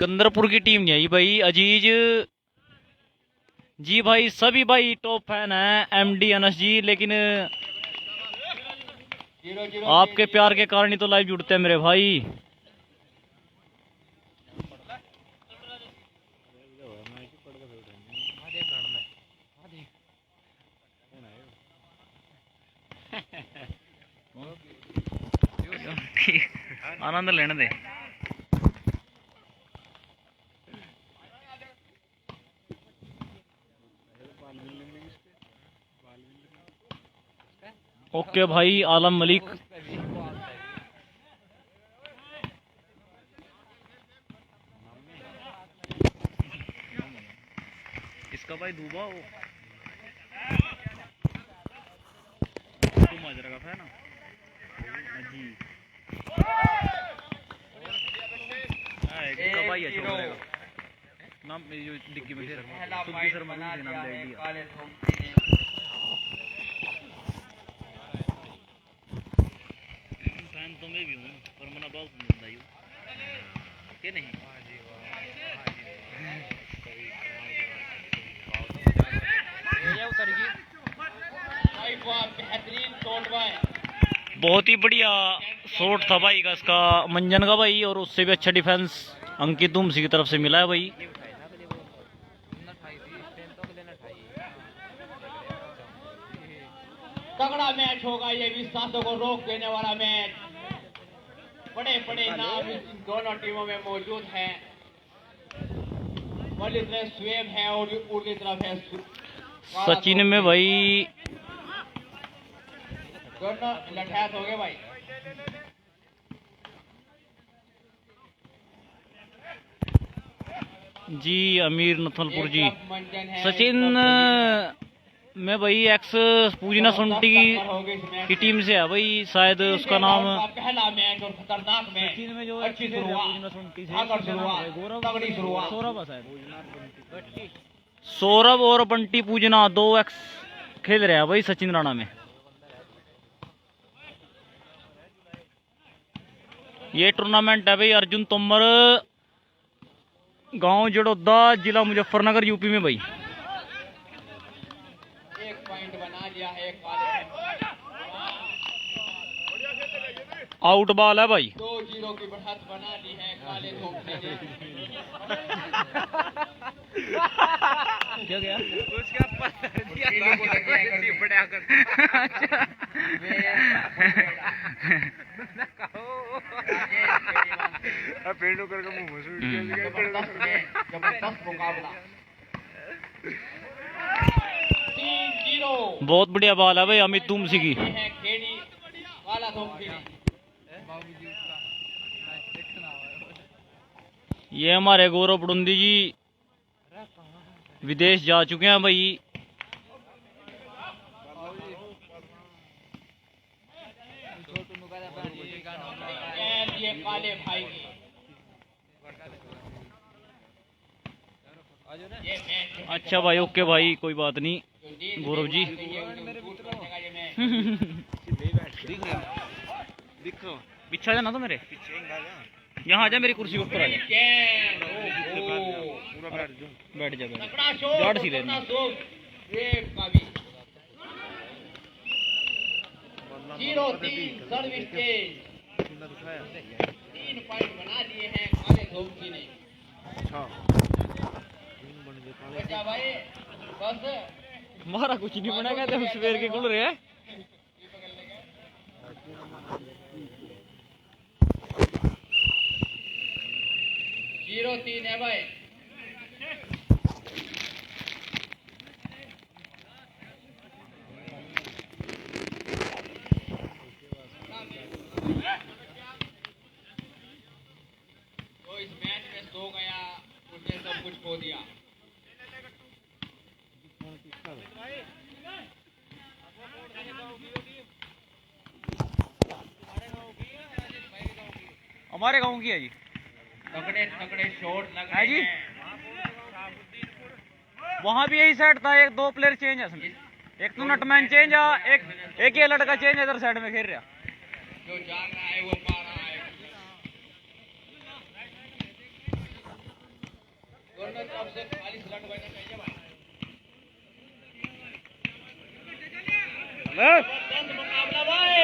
सिकंदरपुर की टीम नहीं आई भाई। अजीज जी भाई सभी भाई टॉप फैन हैं एमडी अनस जी, लेकिन आपके प्यार के कारण ही तो लाइव जुड़ते हैं मेरे भाई। आनंद लेने दे। ओके भाई आलम मलिक। इसका भाई दूबा हो तुम माजरा का है ना जी। इसका भाई है छोड़ेगा नाम जो डिग्गी में सुखी शर्मा नाम दे दिया। फैन तो मैं भी हूँ पर मना बहुत बंदा ही के नहीं। बहुत ही बढ़िया शॉट था भाई का इसका मंजन का भाई, और उससे भी अच्छा डिफेंस अंकित तुमसी की तरफ से मिला है भाई। तगड़ा मैच होगा ये, विश्वासों को रोक देने वाला मैच। बड़े बड़े नाम इन दोनों टीमों में मौजूद हैं। वाली तरफ स्वेब है और उर्ली तरफ है सचिन में भाई दोनों लठैत हो गए भाई। जी अमीर नथलपुर जी। सचिन मैं भाई एक्स पूजना सोंटी की टीम से है भाई, शायद उसका नाम पहला मैच और खतरनाक मैच। सचिन में जो अच्छी शुरुआत, तगड़ी शुरुआत। सौरभ है शायद, सौरभ और बंटी पूजना 2 एक्स खेल रहे हैं भाई सचिन राणा में। ये टूर्नामेंट है भाई अर्जुन तोमर, गांव जड़ोदा, जिला मुजफ्फरनगर, यूपी में भाई। एक पॉइंट बना लिया है, आउट बॉल है भाई। 2-0 की बढ़त बना ली है काले धोखे ने। क्या गया उसका पत्थर दिया बढ़िया कर। अब पेड़ों करके मुंह में सूट गया। जबरदस्त मुकाबला। 3-0 बहुत बढ़िया बॉल है भाई अमित तुमसी की। खेड़ी काला धोखे ने। ये हमारे गौरव पड़ुंदी जी विदेश जा चुके हैं भाई। ये काले भाई की अच्छा भाई ओके भाई कोई बात नहीं गौरव जी। पीछे जाना तो मेरे यहाँ आ जा, मेरी कुर्सी के ऊपर आ जा। बैठ जा गार्ड सी लेना। 0-3 सर्विस तेज। 3 पॉइंट बना लिए हैं काले धोखे ने। बच्चा भाई बस हमारा कुछ नहीं बना, कहते हम सवेर के गुड़ रहे हैं। जीरो 3 है भाई। तो इस मैच में सो गया, उसने सब कुछ खो दिया। हमारे गांव की है जी। तगड़े तगड़े शॉट लग है रहे जी। हैं। वहाँ भी यही साइड था, एक 2 प्लेयर चेंज है इसमें। एक तो नटमैन चेंज है, एक ये लड़का चेंज है इधर साइड में खेल रहा। जो जान रहा है वो पा रहा है। की तरफ से खाली स्लट बजना चाहिए भाई। जबरदस्त मुकाबला भाई,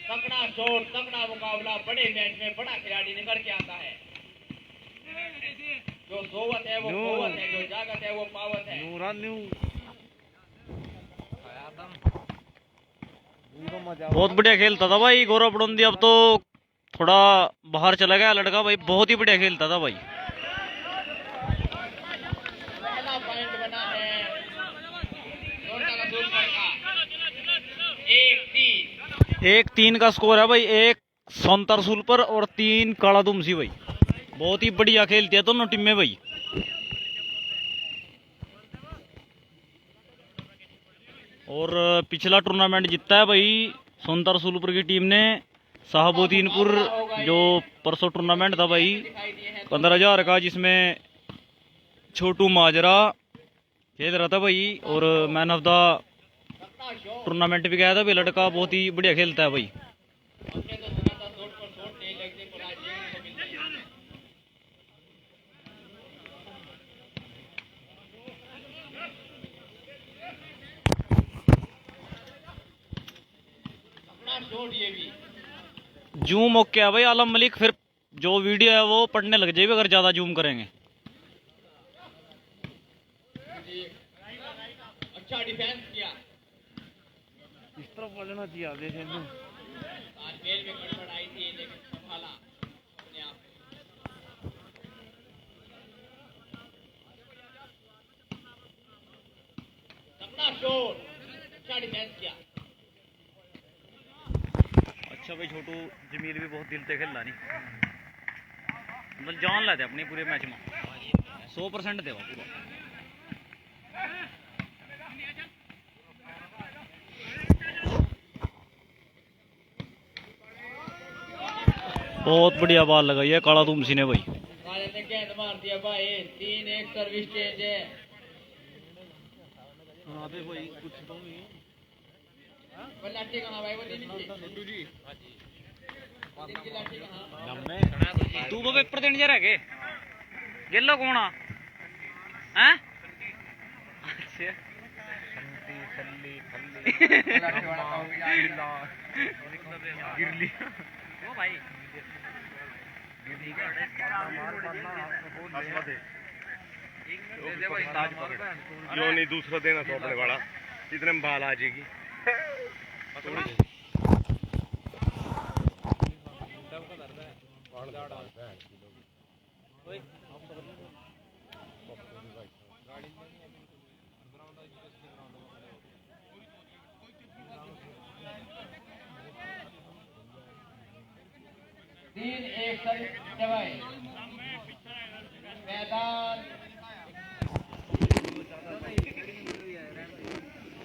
तगड़ा शॉट, तगड़ा मुकाबला। बड़े मैच में बड़ा खिलाड़ी निकल के आता है। जो सोवत है वो कोवत है, जो जागत है वो पावत है। बहुत बढ़िया खेलता था भाई गौरव पड़ोंदी, अब तो थोड़ा बाहर चला गया लड़का भाई, बहुत ही बढ़िया खेलता था भाई। पहला पॉइंट बना है जोरदार का दूर का 1-3। 1-3 का स्कोर है भाई। 1 सौंतर सुलपर और 3 काला दुमसी भाई। बहुत ही बढ़िया खेलती है दोनों टीमें भाई। और पिछला टूर्नामेंट जीता है भाई सौंतर सुलपुर की टीम ने। साहबुद्दीनपुर जो परसों टूर्नामेंट था भाई 15,000 का, जिसमें छोटू माजरा खेल रहा था भाई, और मैन ऑफ द टूर्नामेंट भी गया था भाई। लड़का बहुत ही बढ़िया खेलता है भाई। जूम ओके है भाई आलम मलिक, फिर जो वीडियो है वो पढ़ने लग जाएगी अगर ज्यादा जूम करेंगे। अच्छा डिफेंस किया, इस तरफ बोलना चाहिए आगे से तो तालमेल में गड़बड़ आई थी लेकिन संभाला अपने आप को। तगड़ा शॉट, अच्छा डिफेंस किया। अच्छा भाई छोटू जमील भी बहुत दिल से खेल रहा नहीं, मतलब जान लाते अपनी पूरे मैच में 100% देवा पूरा। बहुत बढ़िया बॉल लगाई है काला तुमसी ने भाई। राजा ने गेंद मार दिया भाई। 3-1 सर्विस चेंज है। भाई कुछ तो नहीं वो लाठी कहाँ भाई, वो छोटू जी इनकी लाठी कहाँ? तू वो पेपर देने जा रहा है गेलो कौन आ हैं? अच्छा गिरली ओ भाई जो नहीं दूसरा देना तो अपने वाला इतने में बाल आ जाएगी। तीन एक सर्विस भाई। मैदान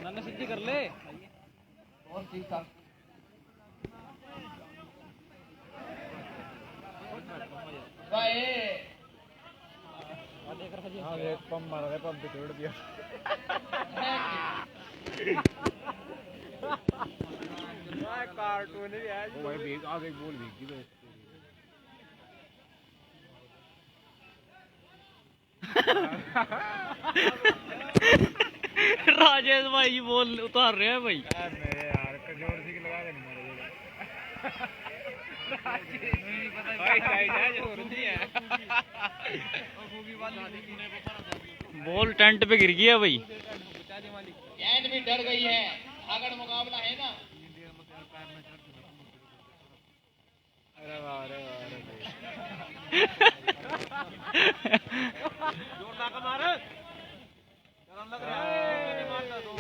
नाना सिद्धि कर ले और ठीक था भाई। हाँ एक पंप मारा है, पंप पे छोड़ दिया। कार्टून भी है वो भाई, भीग आगे बोल भीगी तो राजेश भाई जी बोल उतार रहे हैं भाई। मेरे यार कजोर सी लगा के नहीं मारे बॉल टेंट पे गिर गया भाई। गेंद भी डर गई है, अगर मुकाबला है ना। अरे वाह अरे वाह जोरदार का मार गरम लग रहा है मारता तो।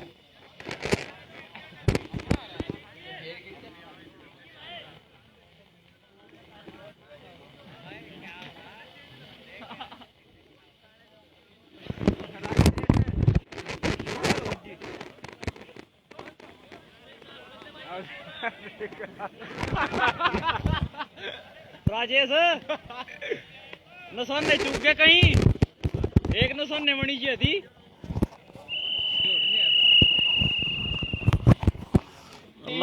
राजेश नसान ने चूक गया कहीं, एक नसान ने मनी चाहिए थी।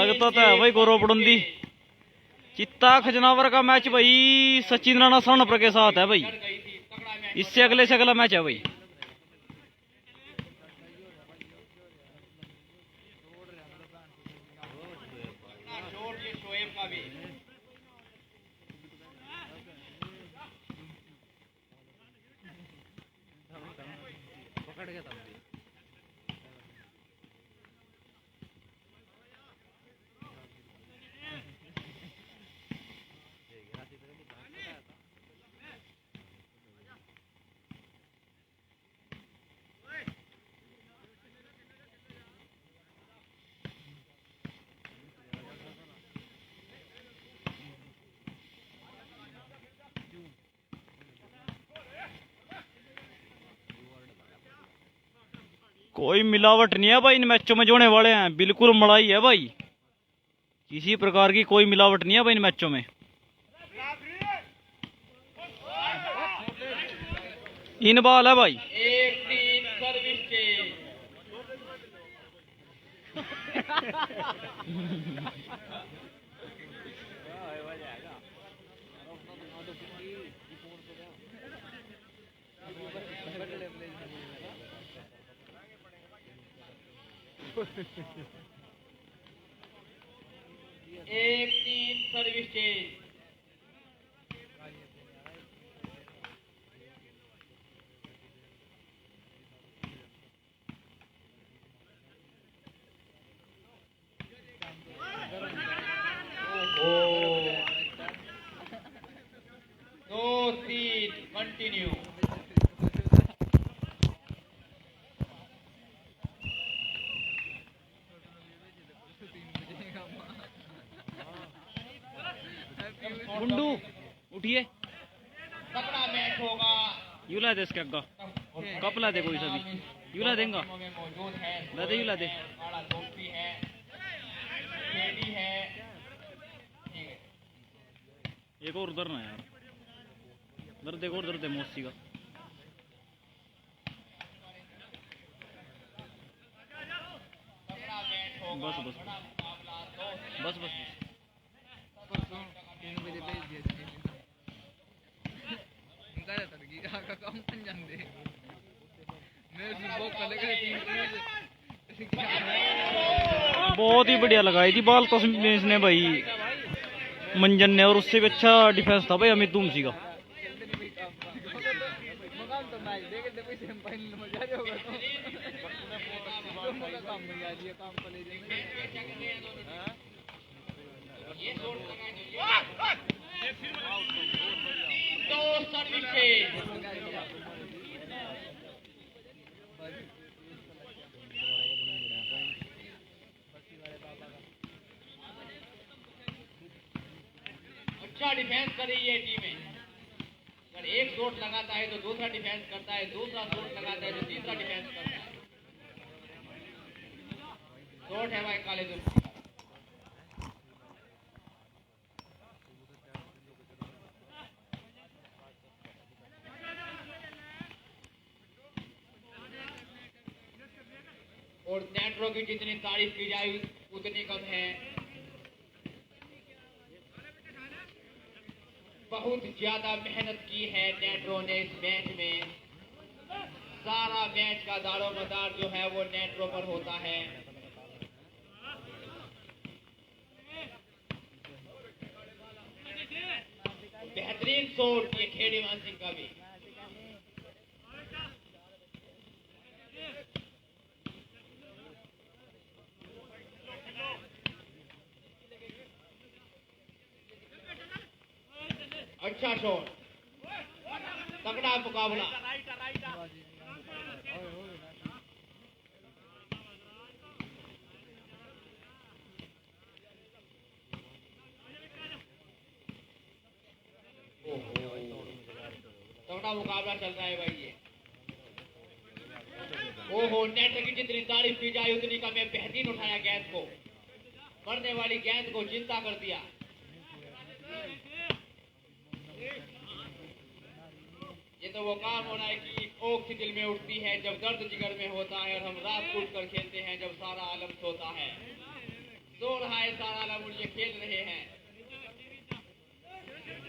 लगता था भाई गौरव पड़ोंदी चित्ता खजनावर का मैच भाई सचिन राणा सोनपुर के साथ है भाई। डर गई थी, तगड़ा इससे अगले से अगला मैच है भाई। शॉट ये शोएब का भी। कोई मिलावट नहीं है भाई इन मैचों में जो होने वाले हैं, बिल्कुल मलाई है भाई। किसी प्रकार की कोई मिलावट नहीं है भाई इन मैचों में। इन बॉल है भाई। 1-3 सर्विस चेंज। एक 3 सर्विस चेंज। दो 3 कंटिन्यू। गुंडू उठिए, तगड़ा मैच होगा। यू ला दे इसके अग्गा, कप ला दे कोई सा भी, यू ला देंगा, में मौजूद है। ला दे, यू ला दे। बड़ा दोस्ती है, खेली है। ठीक है। एक और उधर ना यार, उधर देखो, उधर दे मौसी का। तगड़ा मैच होगा। बस बस बड़ा मुकाबला। दो बस बस बहुत ही बढ़िया लगाई थी बॉल तो इसने भाई, मंजन ने, और उससे भी अच्छा डिफेंस था भाई अमित दुमसी का। दो सर्विस चेंज। अच्छा डिफेंस कर रही है टीमें। अगर एक शॉट लगाता है तो दूसरा डिफेंस करता है, दूसरा शॉट लगाता है तो तीसरा डिफेंस करता है। शॉट है भाई काले दुर्ग। और नेट्रो की जितनी तारीफ की जाए उतनी कम है। बहुत ज्यादा मेहनत की है नेट्रो ने इस मैच में। सारा मैच का दारोमदार जो है वो नेट्रो पर होता है। बेहतरीन शॉट ये खेड़ी मान सिंह का भी। अच्छा शॉट, तगड़ा मुकाबला। तगड़ा मुकाबला चल रहा है भाई ये। ओहो, नेट की जितनी तारीफ की जाए उतनी कम है। बेहतरीन उठाया गेंद को, पड़ने वाली गेंद को चिंता कर दिया। ये तो वो काम होना है कि ओख सी दिल में उठती है जब दर्द जिगर में होता है, और हम रात कूट कर खेलते हैं जब सारा आलम सोता है। सो रहा है सारा आलम और ये खेल रहे हैं।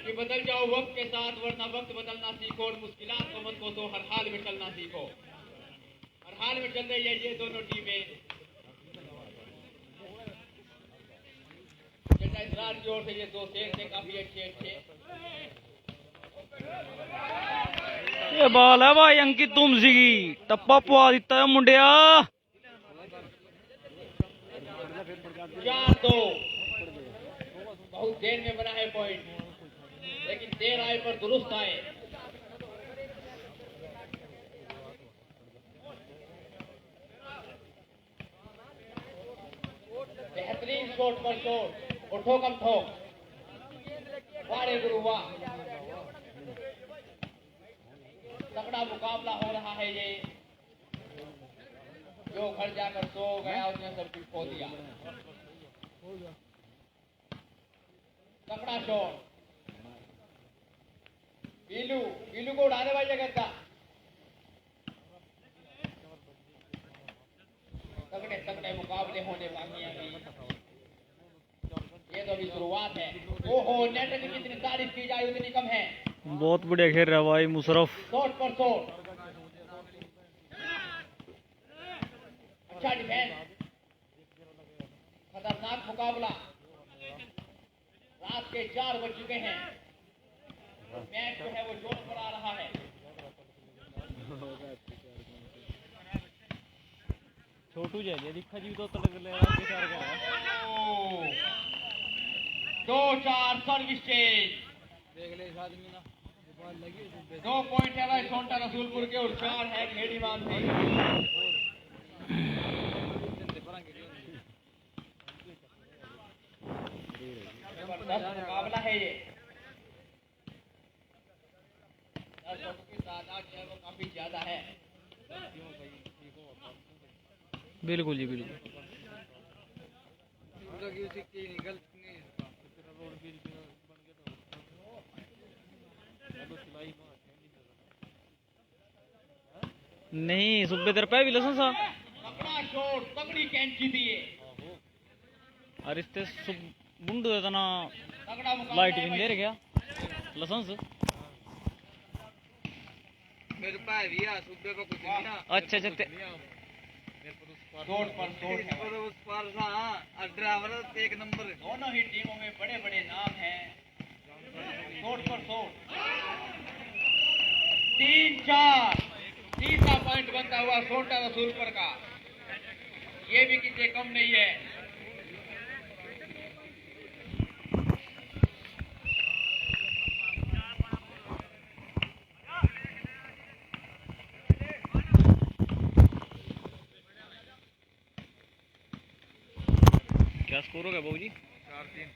कि बदल जाओ वक्त के साथ, वरना वक्त बदलना सीखो और मुश्किलात को मत कोसो, हर हाल में चलना सीखो। हर हाल में चल रही है ये दोनों टीमें। इसरार की ओर से ये दो शेर थे काफी अच्छे। ये बाल है भाई अंकित तुमसी की, टप्पा पवा दिता है मुंडिया। 4-2 बहुत देर में बना है पॉइंट, लेकिन देर आए पर दुरुस्त आए। बेहतरीन शॉट पर शॉट, और ठोकम ठोक, वारे गुरु वाह। तगड़ा मुकाबला हो रहा है ये। जो घर जाकर सो गया उसने सब कुछ खो दिया। तगड़ा शॉट, पीलू को उड़ाने वाली जगह था। तगड़े मुकाबले होने बाकी हैं अभी। ये तो अभी शुरुआत है। ओहो, नेट की जितनी तारीफ की जाए उतनी कम है। बहुत बढ़िया खेल रहा है भाई मुशरफ। शॉट पर शॉट, अच्छा डिफेंस, खतरनाक मुकाबला। रात के 4 बज चुके हैं। मैच जो है वो जोर पर आ रहा है। छोटू जय दिखा जी तो तलक ले 2-4 सर्विस चेंज। देख ले इस आदमी ना 2 पॉइंट है भाई सोंटा रसूलपुर के और 4 है खेड़ी मानसी। जबरदस्त मुकाबला है ये। दर्शकों की तादाद जो है वो काफी ज्यादा है। बिल्कुल जी बिल्कुल। नहीं सुबेदार पे भी लसन सा तगड़ा शॉट, तगड़ी कैंची दिए। और इससे बुंड देता ना तगड़ा मुकाबला लाइट है भी भाई। दे गया लसन मेरे पास भी आ सुबह को कुछ नहीं ना। अच्छा अच्छा शॉट पर शॉट है। उस पर ना ड्राइवर एक नंबर। दोनों ही टीमों में बड़े बड़े नाम हैं। शॉट पर शॉट, 3-4। तीसरा पॉइंट बनता हुआ सोंटा रसूलपुर का। ये भी किसी कम नहीं है। क्या स्कोर हो गया बाबू जी? 4-3।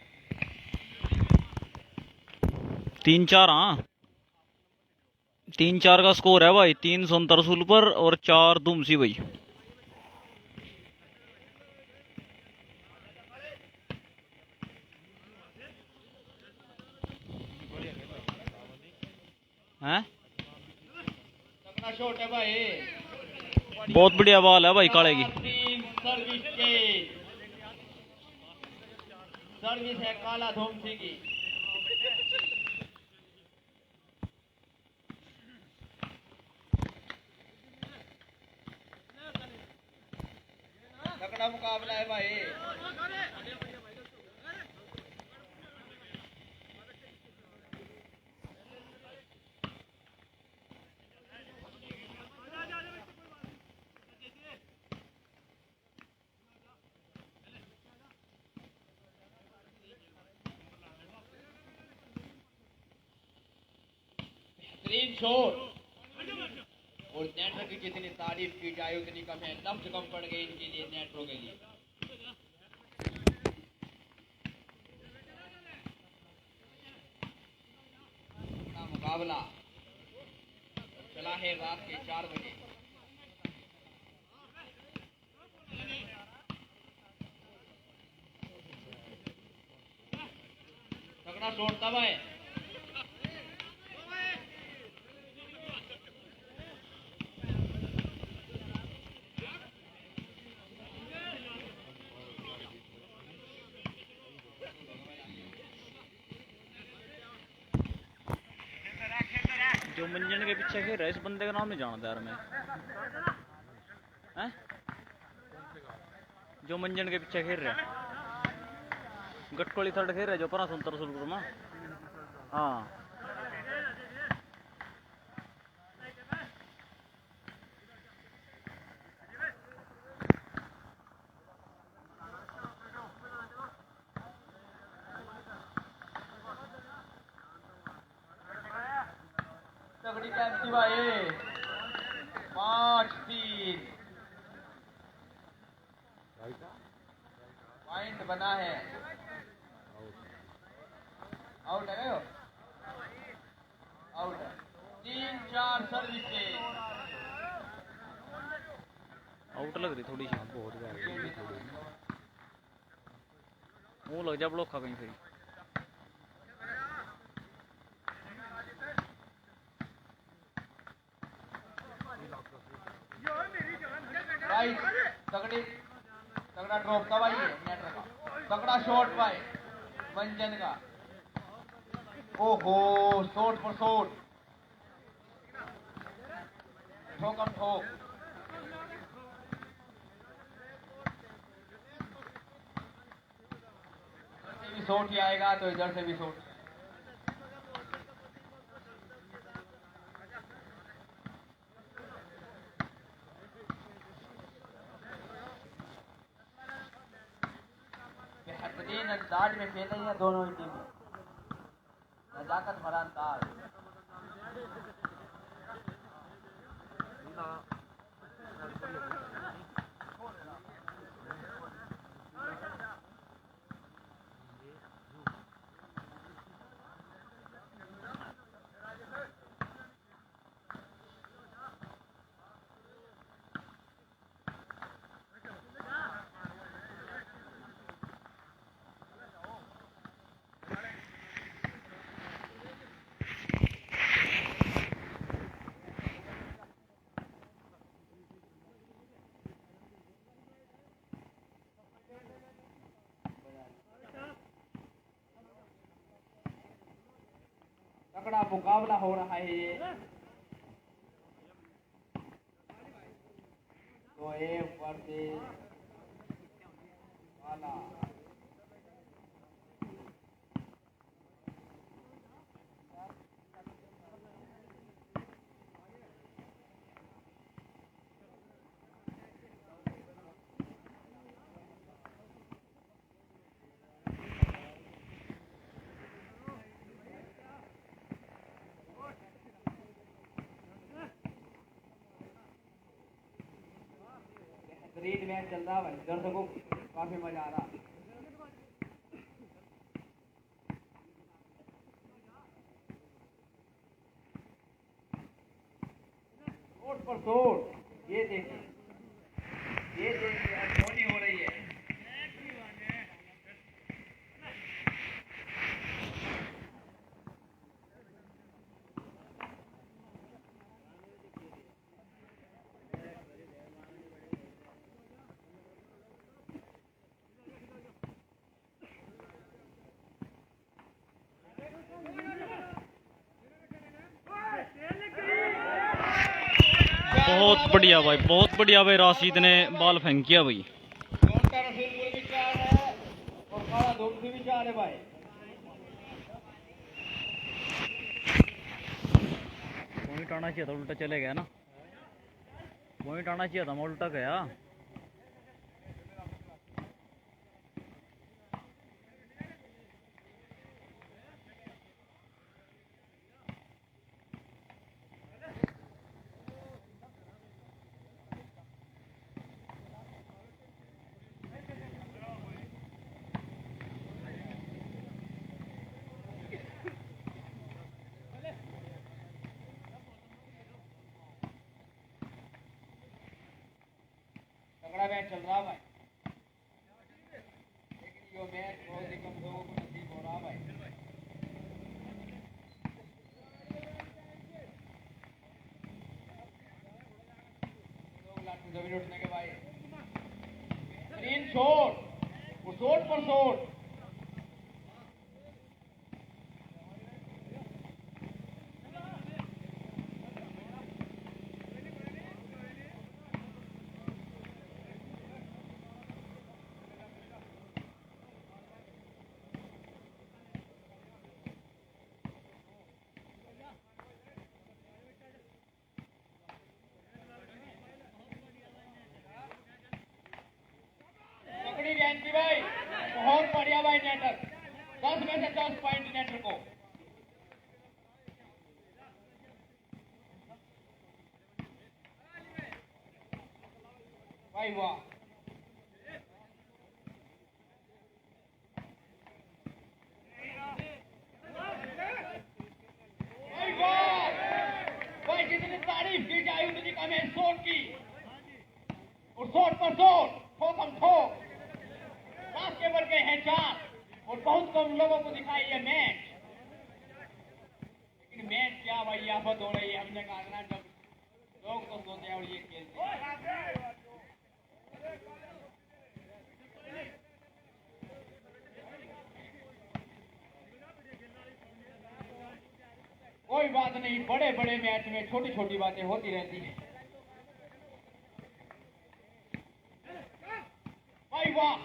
3-4। हाँ 3-4 का स्कोर है भाई। 3 सोनता रसूलपुर और 4 दुमसी भाई। हैं तगड़ा शॉट है भाई। बहुत बढ़िया बॉल है भाई काले की। सर्विस चेंज, सर्विस है काला धोमसी की। तगड़ा मुकाबला है भाई। बेहतरीन शॉट, और नेटवर्क की जितनी तारीफ की जाए उतनी कम है। लफ्ज कम पड़ गए इनके लिए, नेटवर्क के लिए। अपना मुकाबला चला है रात के 4 बजे। तगड़ा शॉट तब है। जो मंजन के पीछे खेल रहा है इस बंदे का नाम नहीं जानता यार मैं। हैं? जो मंजन के पीछे खेल रहा है गटकोली थर्ड खेल रहा है जो परा सुंदर सुलपुर में। हाँ तगड़ी कैंची भाई 5-3 पॉइंट बना है। आउट है वो? आउट है। 3-4 सर्विसेज आउट लग रही थोड़ी सी बहुत वो लग जा ब्लॉक खा कहीं फिर। भाई तगड़ा ड्रॉप था भाई नेटर का। तगड़ा शॉट भाई मंजन का। ओहो शॉट पर शॉट ठोकम ठोक। इधर से भी शॉट ही आएगा तो इधर से भी शॉट। बेहतरीन अंदाज में खेल रही है दोनों ही टीमें। नजाकत भरा अंदाज। तगड़ा मुकाबला हो रहा है ये। तो एक वर्सेस वाला। बेहतरीन मैच चल रहा है भाई। दर्शकों को काफी मजा आ रहा। शॉट पर शॉट। ये देखिए धोनी हो रही है। बहुत बढ़िया भाई राशिद ने बॉल फेंक किया भाई। कौनसा रसूलपुर भी 4 है और काला धूप भी 4 है भाई। पॉइंट आना चाहिए था उल्टा चले गया ना। पॉइंट आना चाहिए था मैं उल्टा गया। तगड़ा मैच चल रहा भाई। लेकिन ये मैच बहुत ही कम लोगों को नसीब हो रहा भाई। लोग लाठी जमीन उठने के भाई। ग्रीन शॉट वो शॉट पर शॉट। मैक्सी भाई, बहुत बढ़िया भाई नेटर, 10 में से 10 पॉइंट नेटर को। भाई वाह, भाई वाह, भाई जितनी तारीफ की जाए उतनी कम है शॉट की, और शॉट पर शॉट, ठोक हम ठोक, बास्केटबॉल के हैं 4 और बहुत कम लोगों को दिखाई ये मैच। लेकिन मैच क्या भाई आफत हो रही है, हमने कहा ना जब लोग तो सोते हैं और ये खेलते हैं। कोई बात नहीं, बड़े बड़े मैच में छोटी छोटी बातें होती रहती हैं। भाई वाह,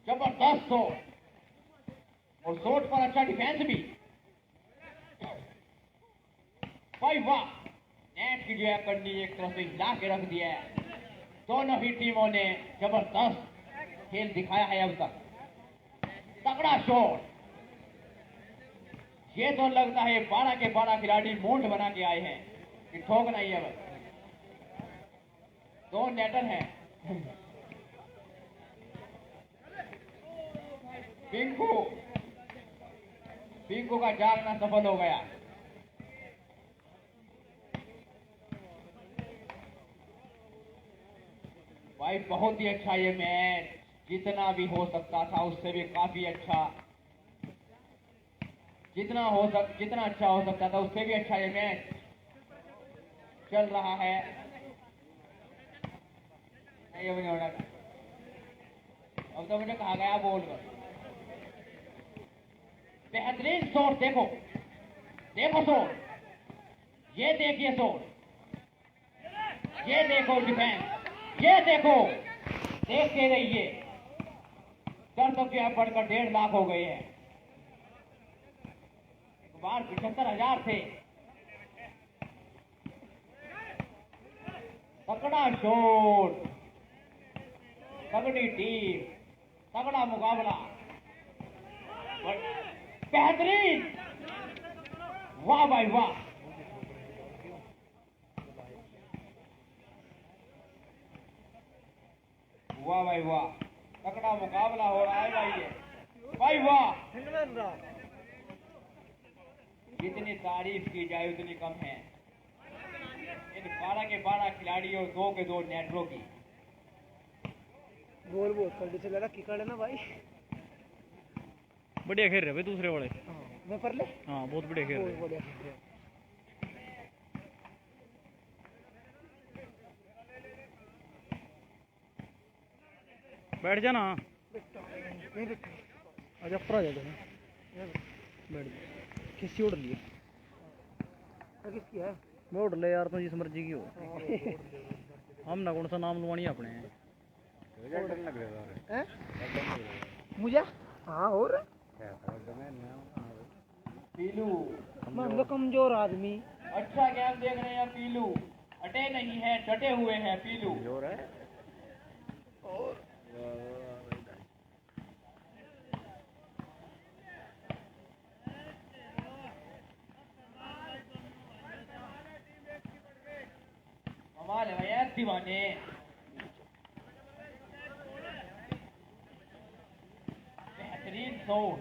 जबरदस्त शॉट और शॉट पर अच्छा डिफेंस भी। भाई वाह, नेट की जो है करनी एक तरफ से हिला के रख दिया है। दोनों ही टीमों ने जबरदस्त खेल दिखाया है अब तक। तगड़ा शॉट, ये तो लगता है 12 के 12 खिलाड़ी मूड बना के आए हैं कि ठोकना ही है बस। 2 नेटर हैं। पिंकू का जागना सफल हो गया। भाई बहुत ही अच्छा ये मैच, जितना भी हो सकता था उससे भी काफी अच्छा, जितना अच्छा हो सकता था उससे भी अच्छा ये मैच चल रहा है। नहीं अब नहीं होना, अब तो मुझे कहा गया बोल कर। बेहतरीन शॉट, देखो देखो शॉट, ये देखिए शॉट, ये देखो डिफेंस, ये देखो, देखते रहिए। दर्शक जो है बढ़कर 1.5 लाख हो गए हैं। बार 75,000 थे। तगड़ा शॉट, तगड़ी टीम, तगड़ा मुकाबला, बेहतरीन, वाह भाई वाह। वाह भाई वाह, तगड़ा मुकाबला हो रहा है भाई ये। भाई वाह, जितनी तारीफ की जाए उतनी कम है इन 12 के 12 खिलाड़ियों और 2 के 2 नेटरों की। गोल बहुत कर से लगा किकड़ है ना भाई। बढ़िया खेल रहे भाई दूसरे वाले। मैं पर ले, हाँ बहुत बढ़िया खेल रहे। बढ़िया। बैठ जाना, नहीं बैठ, आज ऊपर आ जाओ, बैठ जा। किसी उड़ लिए, किसकी है? मैं उड़ ले यार, तो जिस मर्जी की हो। हम ना कौन सा नाम लुवानी अपने हैं। हैं? मुझे हाँ और पीलू मतलब कमजोर आदमी। अच्छा गेम देख रहे हैं पीलू, हटे नहीं है, डटे हुए हैं पीलू। कमाल है भैया दीवाने। बेहतरीन शॉट,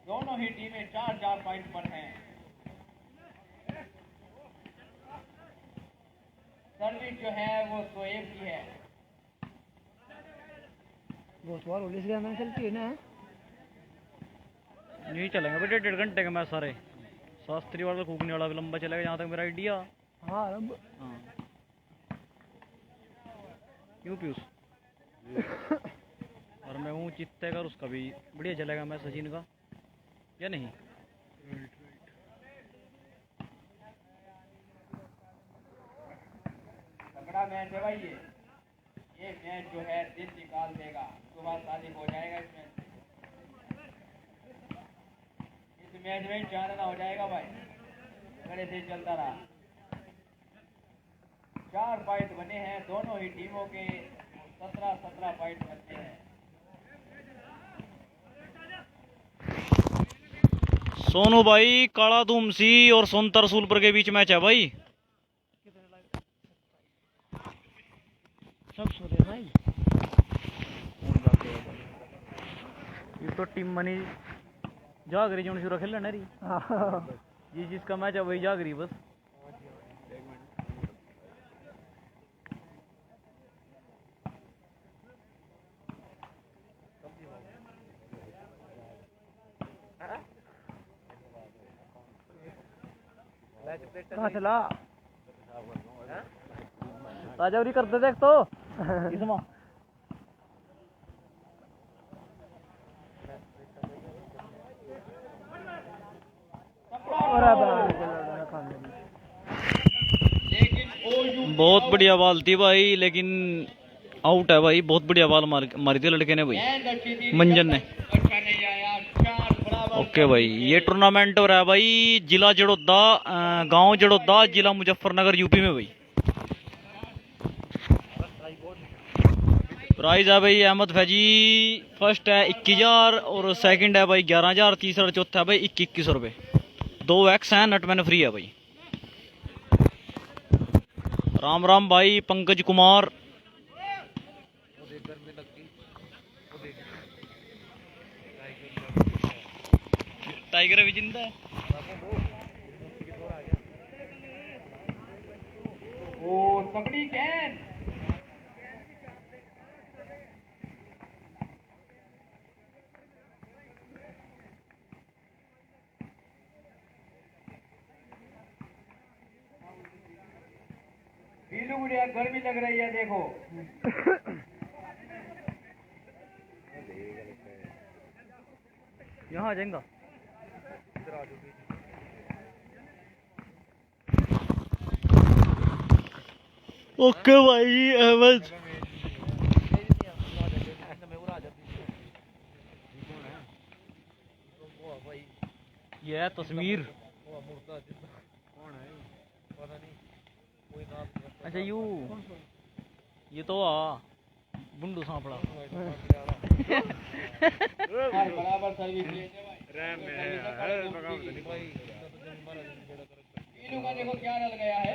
दोनों ही टीमें 4-4 पॉइंट पर हैं। सर्विस जो है वो शोएब की है। बहुत बार उलिस गया मैं चलती है ना। नहीं चलेंगे बेटे 1.5 घंटे का मैच सारे। शास्त्री वाला कूकने वाला भी लंबा चलेगा जहाँ तक मेरा आइडिया। हाँ अब हाँ क्यों पीयूष? और मैं हूँ चित्तेकर, उसका भी बढ़िया चलेगा मैच सचिन का, या नहीं? तगड़ा मैच है भाई ये मैच जो है दिन निकाल देगा, उसके बाद शादी हो जाएगा इस मैच में चांदना हो जाएगा भाई। अगर ऐसे ही चलता रहा। 4 पॉइंट बने हैं दोनों ही टीमों के, 17-17 पॉइंट करते हैं। सोनू भाई काला धूमसी और सोनतर सूलपुर के बीच मैच है भाई। सब सो रहे भाई। ये तो टीम मनी जाग रही, जो शुरू खेल रही जी, जिसका मैच है वही जाग रही बस। कहाँ चला? ताजावरी करते देख तो इसमें बहुत बढ़िया बाल थी भाई, लेकिन आउट है भाई। बहुत बढ़िया बाल मारी थी लड़के ने भाई, मंजन ने। अच्छा नहीं आया, 4 बराबर। ओके भाई, ये टूर्नामेंट हो रहा है भाई जिला जड़ोदा, गांव जड़ोदा, जिला मुजफ्फरनगर, यूपी में भाई। प्राइज है भाई अहमद फैजी, फर्स्ट है 21,000 और सेकंड है भाई 11,000, तीसरा और चौथा है भाई 2100 रुपये। 2 एक्स हैं, नटमैन फ्री है भाई। राम राम भाई पंकज कुमार। टाइगर भी जिंदा है। ओ तगड़ी गेंद। बीलू गुड़िया गर्मी लग रही है देखो। यहाँ आ जाएगा। ओके भाई अहमद। ये है तस्वीर। अच्छा ये तो बुंडू सांपड़ा। बराबर सर्विस बीलू का देखो क्या डल गया है।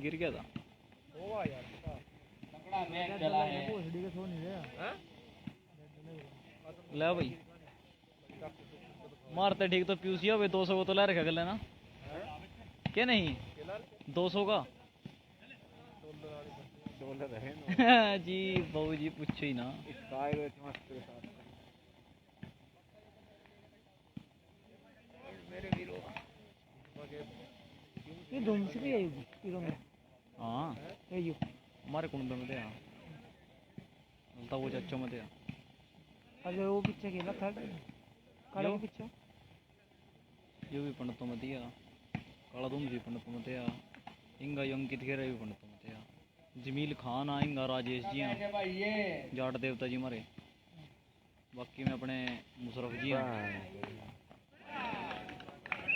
गिर गया था। तगड़ा मैच चला है। ले भाई मारते ठीक तो पीयूसिया वे 200 को तो ला रखा कर लेना क्या नहीं 200 का जी बाबू जी पूछो ही ना। ये धूम से भी आएगी किलो में। हाँ ये हमारे कुंडे में थे वो चच्चों में थे। अरे वो पीछे खेला था काले के पीछे। यो भी पंडितों में दिया, काला धूम जी पंडितों में दिया, इंगा अंकित घेरा भी पंडितों में दिया, जमील खान आएंगा, राजेश जी हाँ, भाई ये जाट देवता जी मारे, बाकी में अपने मुशरफ जी हाँ।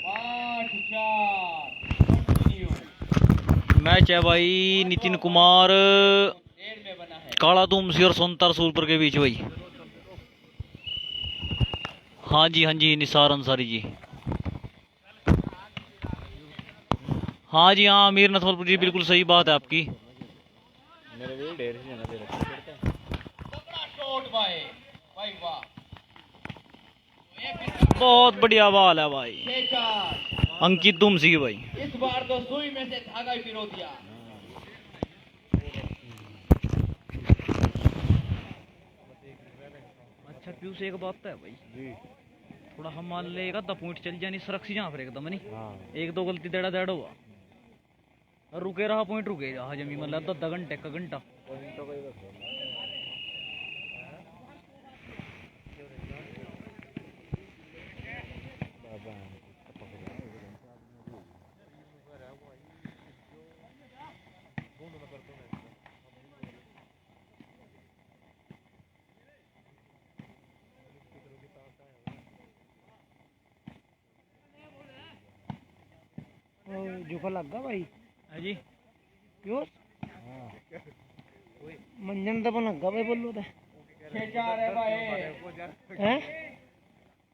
5-4 मैच है भाई नितिन कुमार देर में बना है। काला धूमसी और सोनतर सूरपुर के बीच भाई। हाँ जी निसार अंसारी जी। हाँ जी हाँ अमीर नथवलपुर जी, बिल्कुल सही बात है आपकी। मेरे भी ढेर से जाना दे रखा तगड़ा शॉट भाई भाई वाह। बहुत बढ़िया बॉल है भाई 6-4 अंकित धूमसी की भाई। इस बार तो सुई में से धागा ही पिरो दिया। अच्छा पीयूष एक बात तो है भाई जी, थोड़ा हम मान ले एक आधा पॉइंट चल जानी सरक सी जहाँ फिर एकदम नहीं एक दो गलती देड़ा देड़ हुआ और रुके रहा पॉइंट रुके रहा जमी मतलब आधा घंटे का घंटा। झुका लग गया भाई। है जी प्योर मंजन तो बना गवे बोलो तो 6-4 है भाई। हैं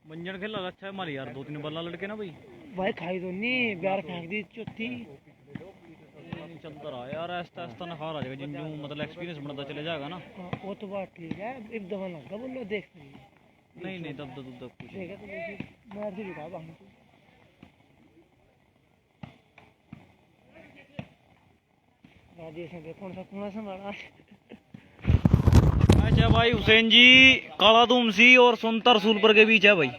मंजन खेल अच्छा है हमारे यार 2-3 बल्ला लड़के ना भाई भाई खाई तो नहीं प्यार फेंक दी चौथी नहीं चलता रहा यार ऐसा ऐसा ना हार आ जाएगा जिन जो मतलब एक्सपीरियंस बनता चले जाएगा ना। हाँ, वो तो बात ठीक है एक दफा लगा बोलो देख नहीं नहीं तब तब कुछ नहीं। देखे तो देखिए मैं ऐसे दिखा हम राजेश ने कौन सा कुआं संभाला मैच है भाई हुसैन जी काला दुमसी और सुनतर सुलपुर के बीच है भाई।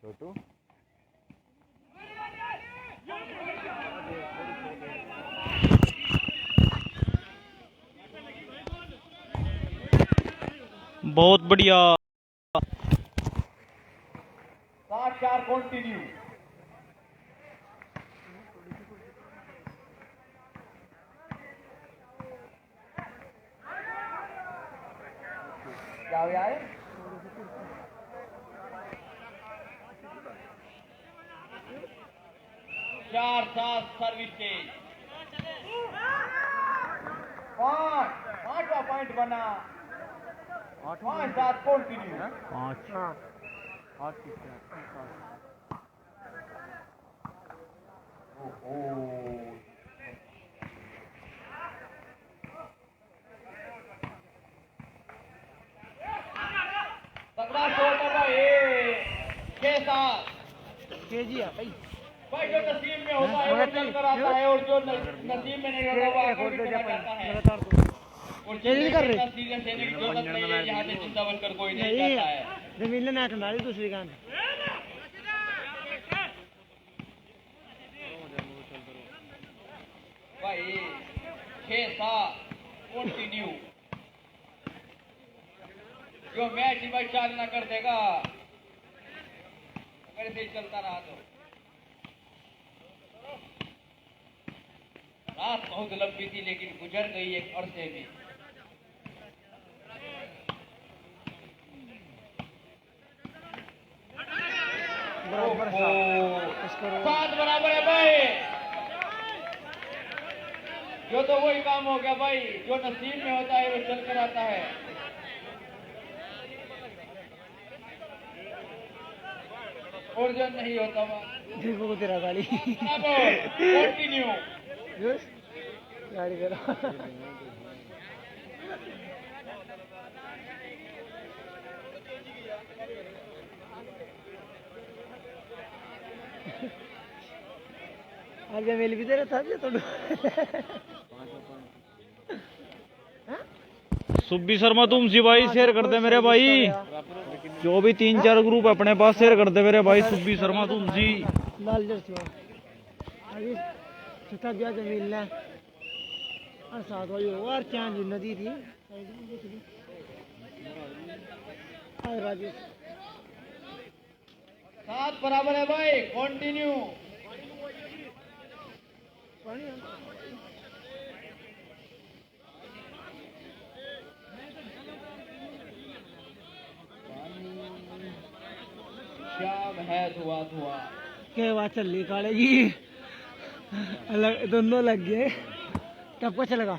छोटू बहुत बढ़िया 7-4 कंटिन्यू। क्या हो यार 4-7 सर्विस स्टेज 5वां पॉइंट बना 5-7 कंटिन्यू। 5 तगड़ा शॉट है भाई 6-7। केजी है भाई भाई जो नसीब में होता है वो चल कर आता है और जो नसीब में नहीं होता वो आगे भी चला जाता है। लगातार दो और ये नहीं कर रहे। जितना सीरियस लेने की जरूरत नहीं है यहाँ से चिंता बनकर कोई नहीं नहीं जाता है। जमीन ने मैच डाली दूसरी गान भाई 6-7 कंटिन्यू। जो मैच ही भाई चालना कर देगा अगर ऐसे ही चलता रहा तो। रात बहुत लंबी थी लेकिन गुजर गई एक अरसे में। बराबर सात बराबर है भाई। जो तो वही काम हो गया भाई जो नसीब में होता है वो चल कर आता है। और जो नहीं होता वो देखो को तेरा गाड़ी कंटिन्यू। गाड़ी करो आज मेल भी तेरा था तो सुब्बी शर्मा तुमसी भाई शेयर कर दे मेरे भाई जो भी 3-4 ग्रुप अपने पास शेयर कर दे मेरे भाई सुब्बी शर्मा तुमसी लाल जर्सी अभी छठा ब्याह जमीन ले और साथ वाली और चांद नदी थी राजेश 7 बराबर है भाई कंटिन्यू। शाम है धुआ धुआ। क्या बात चल रही कालेगी अलग दोनों लग गए टप्पा चलेगा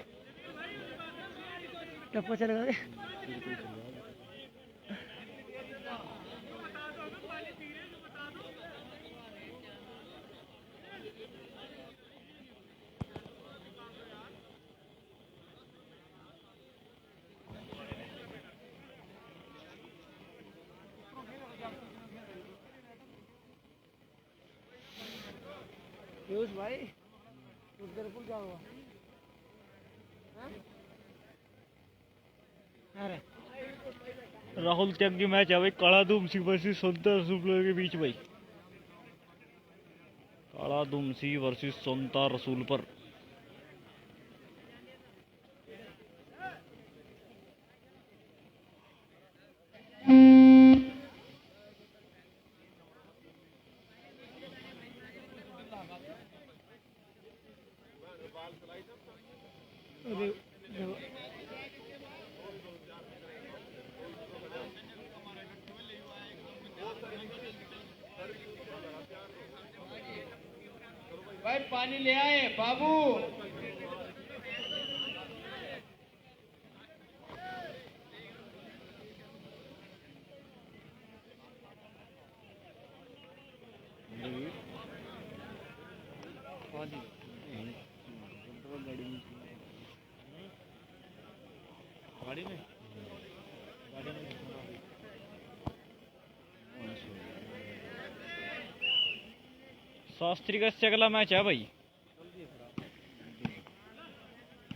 पीयूष भाई उधरपुर क्या हुआ अरे राहुल त्यागी मैच है भाई काला दुमसी वर्सेस सुनतर रसूलपुर के बीच भाई। काला दुमसी वर्सेस सुनतर रसूलपुर। अरे देखो, भाई पानी ले आए बाबू। गाड़ी में शास्त्री का इससे अगला मैच है भाई,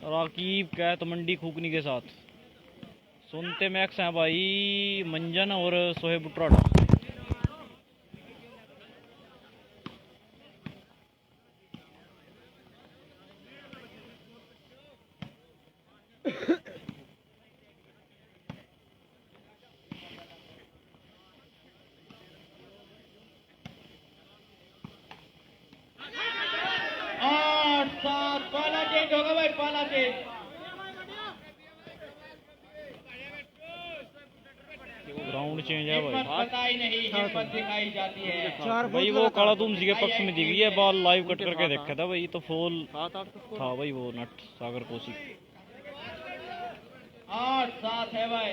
राकीब कैत मंडी खूकनी के साथ। सुनते मैक्स हैं भाई मंजन और सोहेब उटराडा। आठ सात पाला चेंज होगा भाई, पाला चेंज। ग्राउंड चेंज है हिम्मत भाई। बताई नहीं, हिम्मत दिखाई जाती है। चार भाई वो काला तुमसी के पक्ष में दी गई है, बॉल लाइव कट करके देखा था भाई, तो फॉल था भाई वो नट सागर कौशिक। 8-7 है भाई।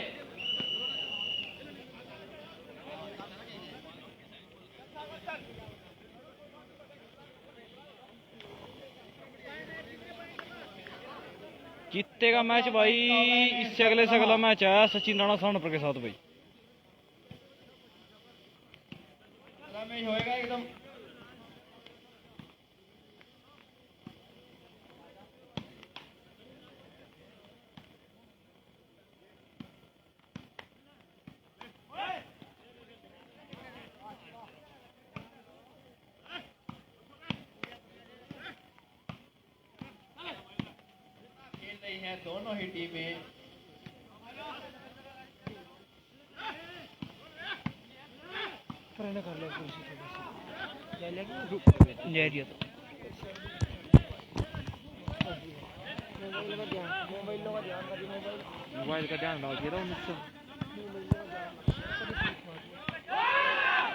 जीतेगा मैच भाई, इससे अगले से अगला मैच है सचिन राणा सानपुर के साथ भाई। मैच होएगा एकदम। खेल रही हैं दोनों ही टीमें। करने कर ले कोशिश थोड़ी सी। ले लेगी ले दिया तो मोबाइल का ध्यान रखिए, मोबाइल का ध्यान रखिए तो मुझसे।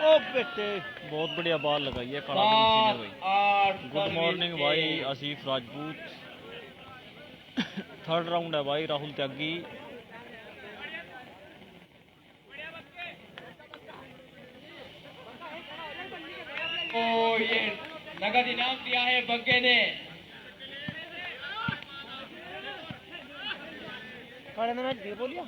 ओ बेटे बहुत बढ़िया बॉल लगाई है काला 7-8 तुमसी ने भाई। गुड मॉर्निंग भाई आसिफ राजपूत। थर्ड राउंड है भाई, राहुल त्यागी। ओ ये नगद इनाम दिया है बग्गे ने। काले ने मैच दे बोलिया।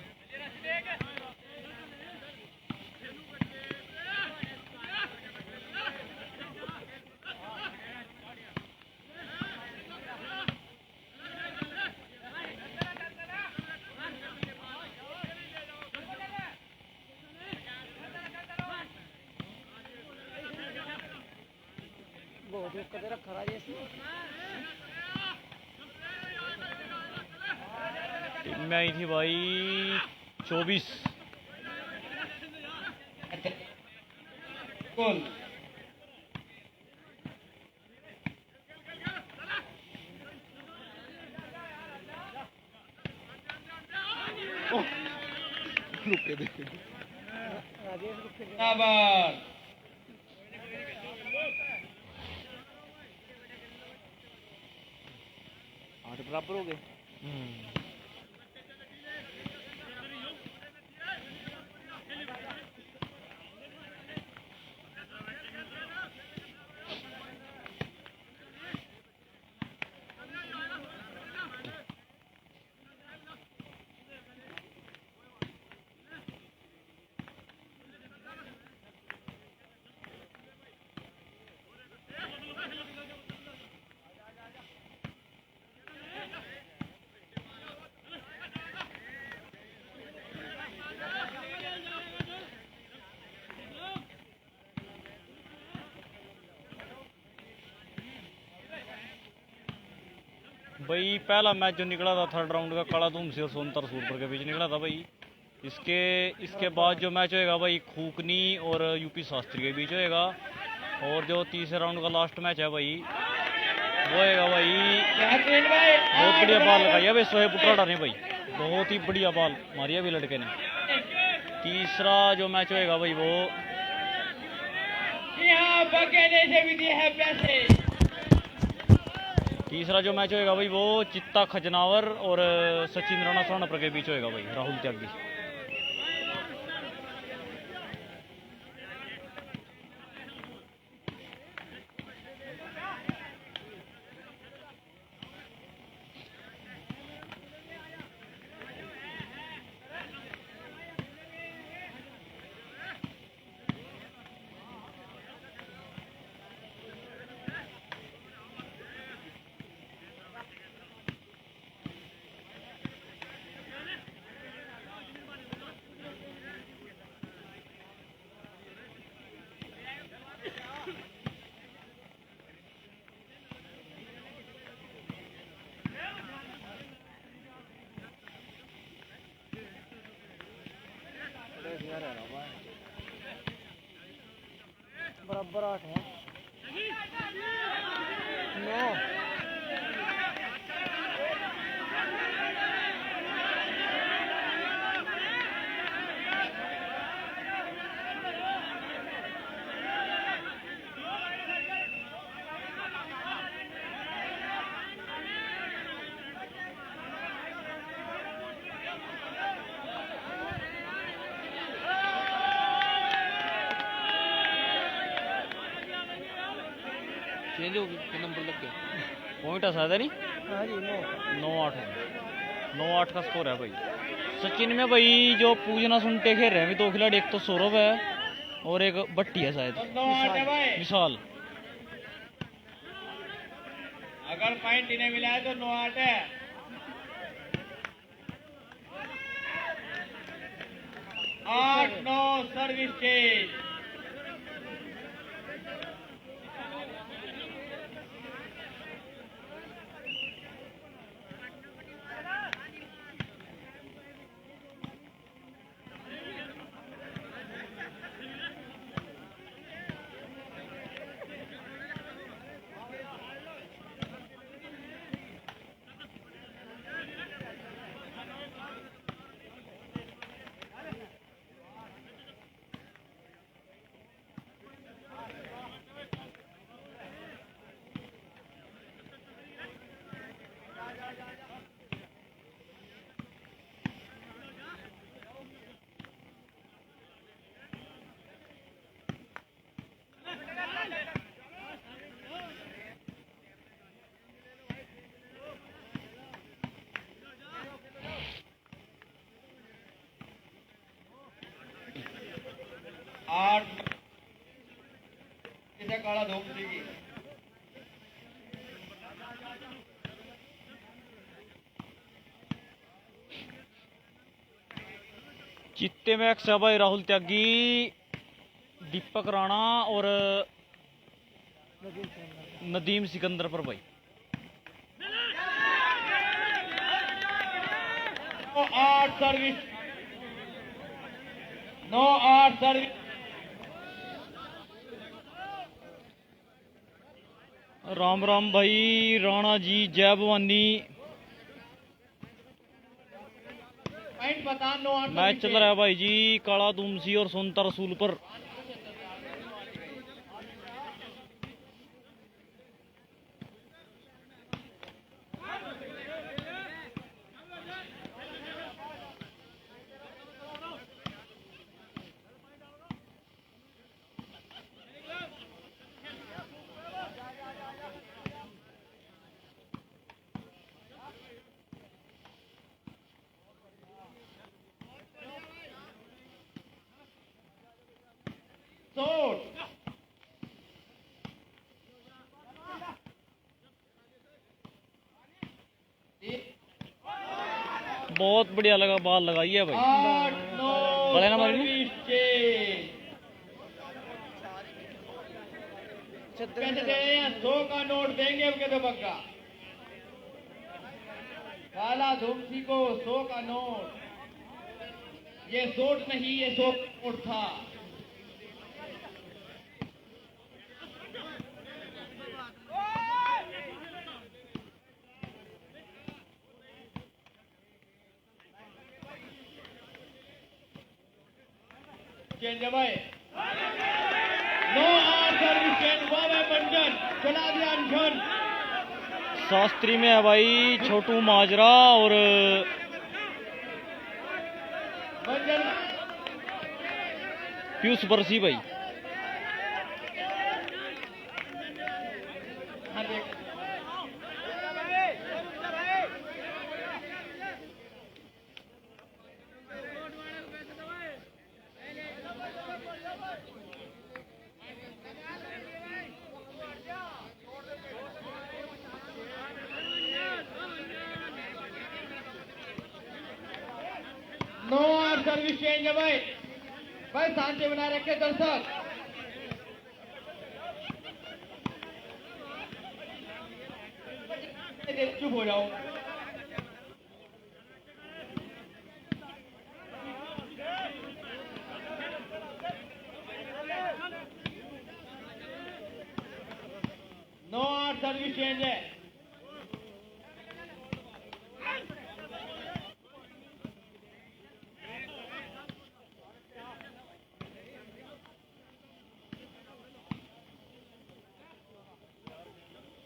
बहुत एक कदर खरा जैसी टीम में आई थी भाई 24। गोल। राजेश रुक के बराबर। आठ बराबर हो गए। भाई पहला मैच जो निकला था थर्ड राउंड का, काला तुमसी और सोनतर सूरपुर के बीच निकला था भाई। इसके बाद जो मैच होएगा भाई खूकनी और यूपी शास्त्री के बीच होएगा। और जो तीसरे राउंड का लास्ट मैच है भाई होएगा भाई। यासीन भाई बहुत बढ़िया बॉल लगाई है भाई शोएब उटराडा ने भाई, बहुत ही बढ़िया बॉल मारी है अभी लड़के ने। तीसरा जो मैच होएगा भाई वो यहाँ बकेले से भी दिए हैं पैसे। तीसरा जो मैच होएगा भाई वो चित्ता खजनावर और सचिन राणा सोनापुर के बीच होएगा भाई, राहुल त्यागी। बराबर 8 है 9। चेंज हो गई नंबर लग गया, पॉइंट है शायद नहीं। हाँ जी 9। 9-8 है, 9-8 का स्कोर है भाई। सचिन में भाई जो पूजना सुनते खेल रहे हैं भी 2 खिलाड़ी, एक तो सौरभ है और एक बट्टी है शायद, 9-8 है भाई। विशाल। अगर पॉइंट इन्हें मिला है तो 9-8 है। 8-9 सर्विस चेंज। काला धूप सीगी। चित्ते में अक्षय भाई, राहुल त्यागी, दीपक राणा और नदीम सिकंदर पर भाई। 9-8 सर्विस, 9-8 सर्विस। राम राम भाई, राणा जी जय भवानी। पॉइंट बता 9-8 मैच चल रहा है भाई जी, काला दूमसी और सोनता रसूल पर। बहुत बढ़िया लगा, बॉल लगाई है भाई। 8-9 बड़े ना मारी सर्विस चेंज। पैसे दे रहे हैं, 100 का नोट देंगे उनके तो पक्का। काला धूमसी को 100 का नोट। ये सोट नहीं, ये 100 का नोट था। चेंज है भाई। नो आर सर्विस चेंज हुआ है मंजन, चला दिया अंजन। शास्त्री में है भाई छोटू माजरा और मंजन पीयूष बरसी भाई। हाँ देख नो आर सर्विस चेंज है भाई। भाई शांति बनाए रखे दर्शक। चुप हो जाओ। नो आर सर्विस चेंज है।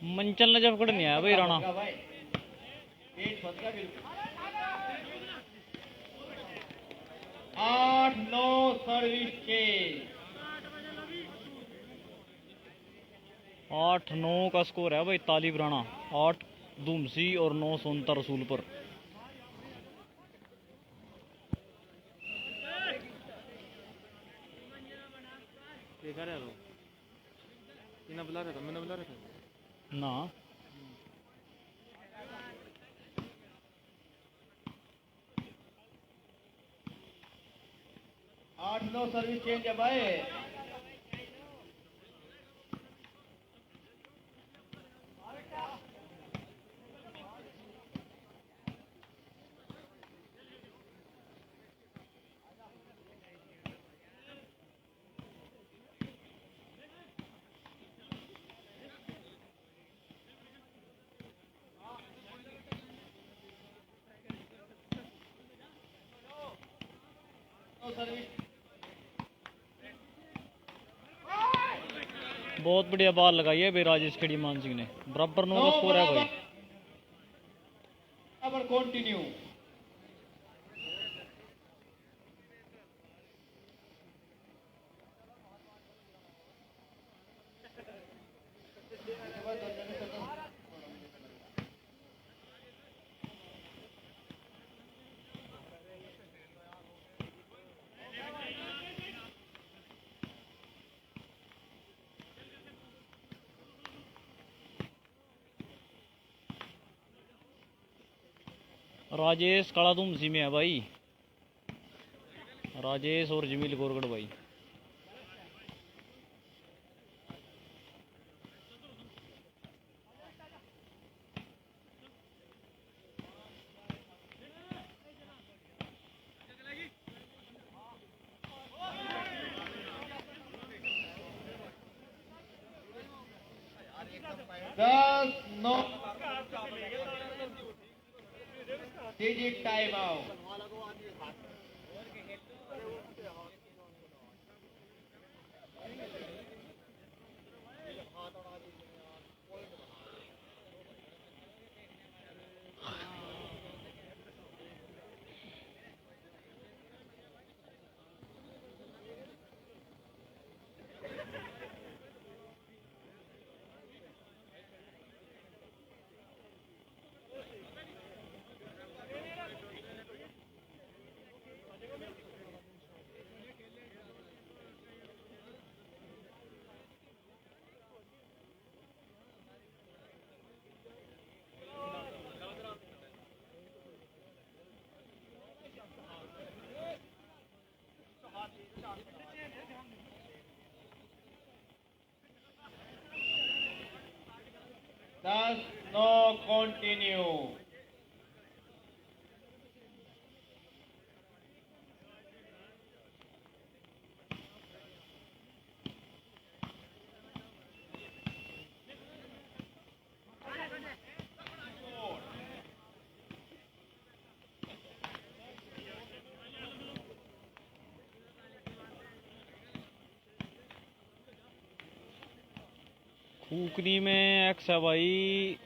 मंचल ने जब नहीं आया भाई राणा। भाई पेट फंस गया बिल्कुल। 8-9 सर्विस चेंज। 8-9 का स्कोर है भाई तालिब राणा। 8 धुमसी और 9 सोनता रसूलपुर। बुला रहा था, मैंने बुला रहा था ना 8-9 सर्विस चेंज है भाई। बहुत बढ़िया बॉल लगाई है भाई राजेश खेड़ी मान सिंह ने। बराबर 9 का स्कोर है भाई। बराबर कंटिन्यू। राजेश काला धुमसी में है भाई। राजेश और जमील गोरगढ़ भाई। दस 9 digit time out. Thus, no continue. फूकनी में एक्स है भाई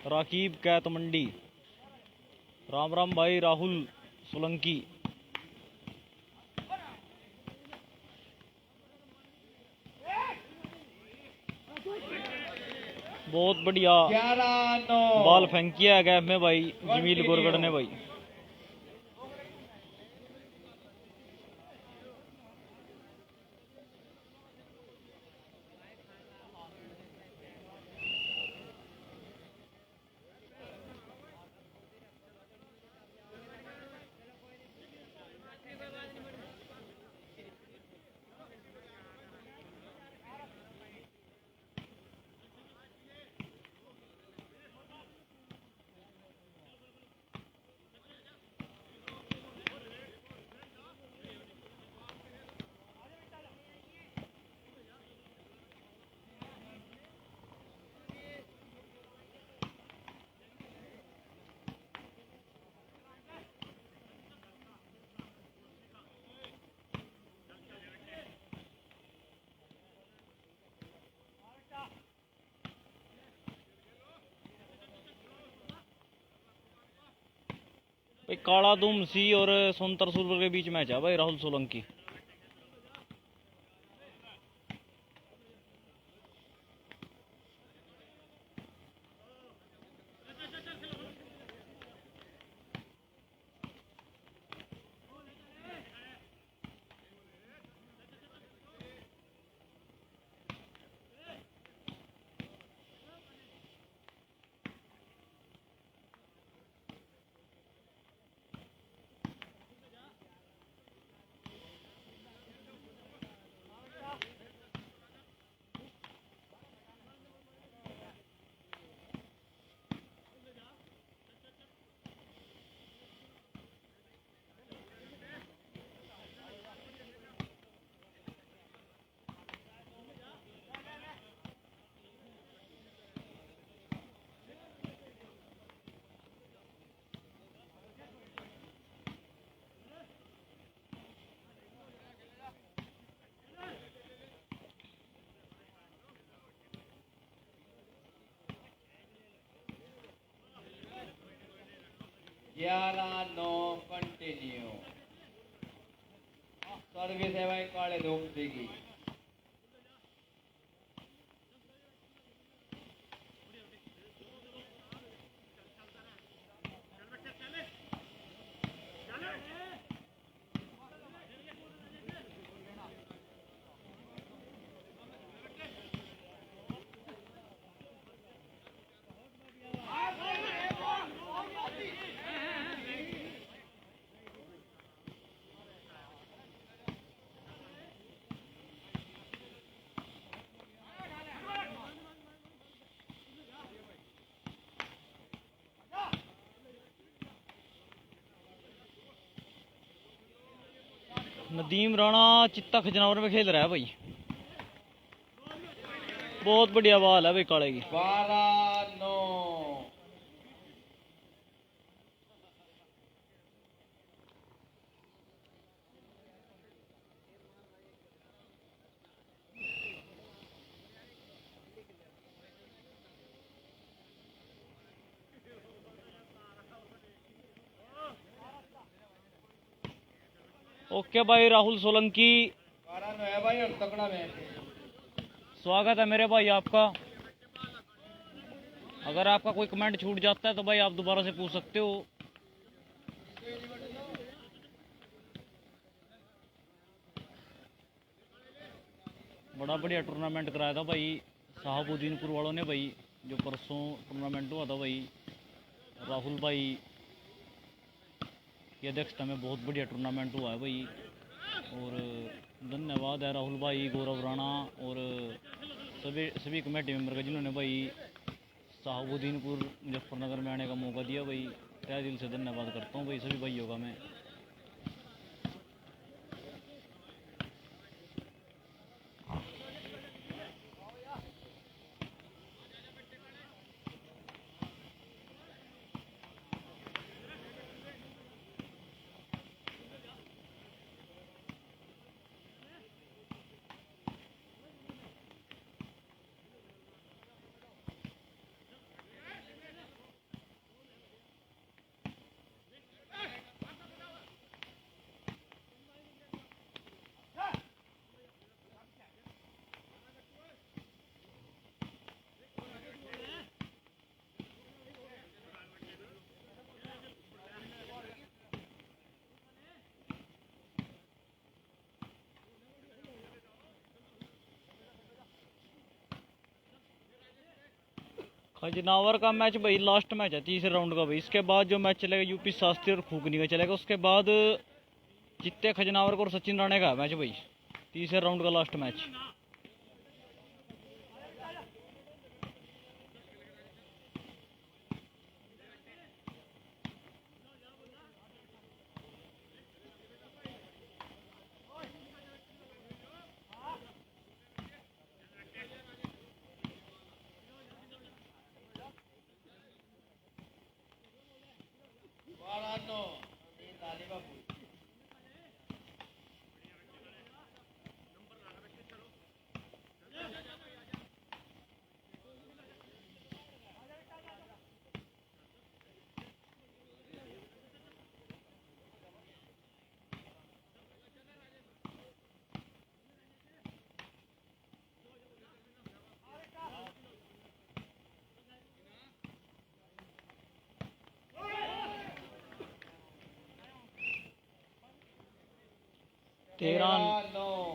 राकीब कैत मंडी। राम राम भाई राहुल सोलंकी। बहुत बढ़िया 11-9 बॉल फेंकिया है गैप में भाई जमील गोरगढ़ ने भाई। भाई काला दुम सी और सोनतर सुरपुर के बीच मैच है भाई राहुल सोलंकी। कंटिन्यू सर्विस है भाई काले धूम की। नदीम राणा चित्ता खजनावर में खेल रहा है भाई। बहुत बढ़िया बॉल है भाई काले की। 12-9 ओके भाई राहुल सोलंकी 12-9 है भाई और तगड़ा मैच। स्वागत है मेरे भाई आपका। अगर आपका कोई कमेंट छूट जाता है तो भाई आप दोबारा से पूछ सकते हो। बड़ा बढ़िया टूर्नामेंट कराया था भाई साहबुद्दीनपुर वालों ने भाई। जो परसों टूर्नामेंट हुआ था भाई राहुल भाई की अध्यक्षता में बहुत बढ़िया टूर्नामेंट हुआ है भाई। और धन्यवाद है राहुल भाई, गौरव राणा और सभी कमेटी मेंबर का जिन्होंने भाई साहबुद्दीनपुर मुजफ्फरनगर में आने का मौका दिया भाई। तहे दिल से धन्यवाद करता हूँ भाई सभी भाइयों का मैं। खजनावर का मैच भाई लास्ट मैच है, तीसरे राउंड का भाई। इसके बाद जो मैच चलेगा यूपी शास्त्री और खूकनी का चलेगा। उसके बाद चित्ते खजनावर का और सचिन राणे का मैच भाई, तीसरे राउंड का लास्ट मैच।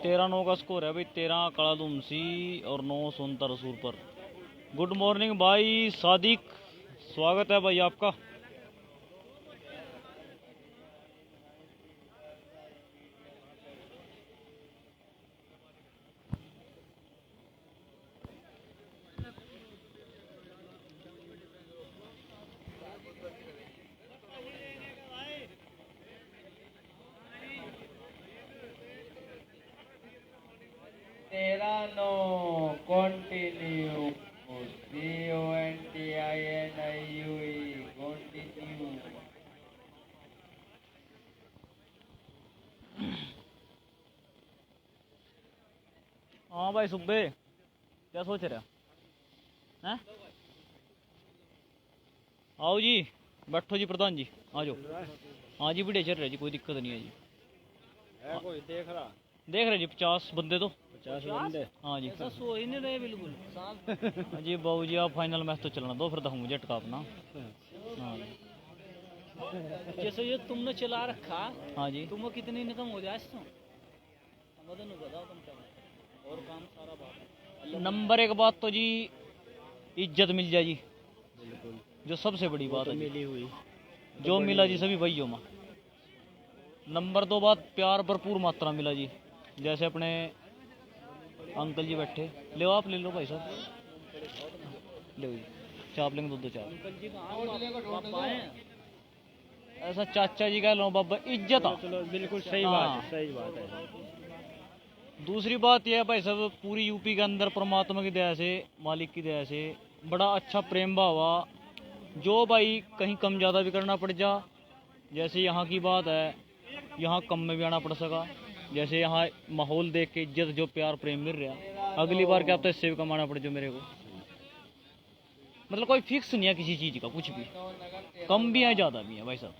13-9 का स्कोर है भाई। 13 कड़ादुमसी और 9 सोनता रसूल पर। गुड मॉर्निंग भाई सादिक, स्वागत है भाई आपका। Continue CONTINIUE continue. हाँ भाई सुब्बे, क्या सोच रहे हैं? आओ जी, बैठो जी प्रधान जी, आ जाओ। हाँ जी बढ़िया चल रहा है जी, कोई दिक्कत नहीं है जी। कोई देख रहे जी 50 बंदे तो। 50 बंदे। हाँ जी। सो ही नहीं रहे बिल्कुल। हाँ जी बाबू जी, आप फाइनल मैच तो चलना दो, फिर देखूंगा झटका अपना। हाँ जी। जैसे ये तुमने चला रखा, हाँ जी। तुम्हें कितनी इनकम हो जाए इससे? बताओ तुम क्या और काम सारा बात। नंबर एक बात तो जी इज्जत मिल जाए जी, बिल्कुल जो सबसे बड़ी बात है जी। मिली हुई जो मिला जी सभी भाइयों में। नंबर 2 बात, प्यार भरपूर मात्रा मिला जी। जैसे अपने अंकल जी बैठे, ले आप ले लो भाई साहब, ले जी चाप लेंगे, दो चाप। अंकल जी पापा हैं। ऐसा चाचा जी कह लो बाबा, इज्जत आ। चलो बिल्कुल सही हाँ। बात है, सही बात है। दूसरी बात यह है भाई साहब, पूरी यूपी के अंदर परमात्मा की दया से, मालिक की दया से बड़ा अच्छा प्रेम भाव हुआ। जो भाई कहीं कम ज़्यादा भी करना पड़ जा, जैसे यहाँ की बात है, यहाँ कम में भी आना पड़ सका। जैसे यहाँ माहौल देख के इज्जत जो प्यार प्रेम मिल रहा, अगली बार क्या पता इससे भी कमाना पड़ जो मेरे को। मतलब कोई फिक्स नहीं है किसी चीज़ का, कुछ भी कम भी है ज़्यादा भी है भाई साहब।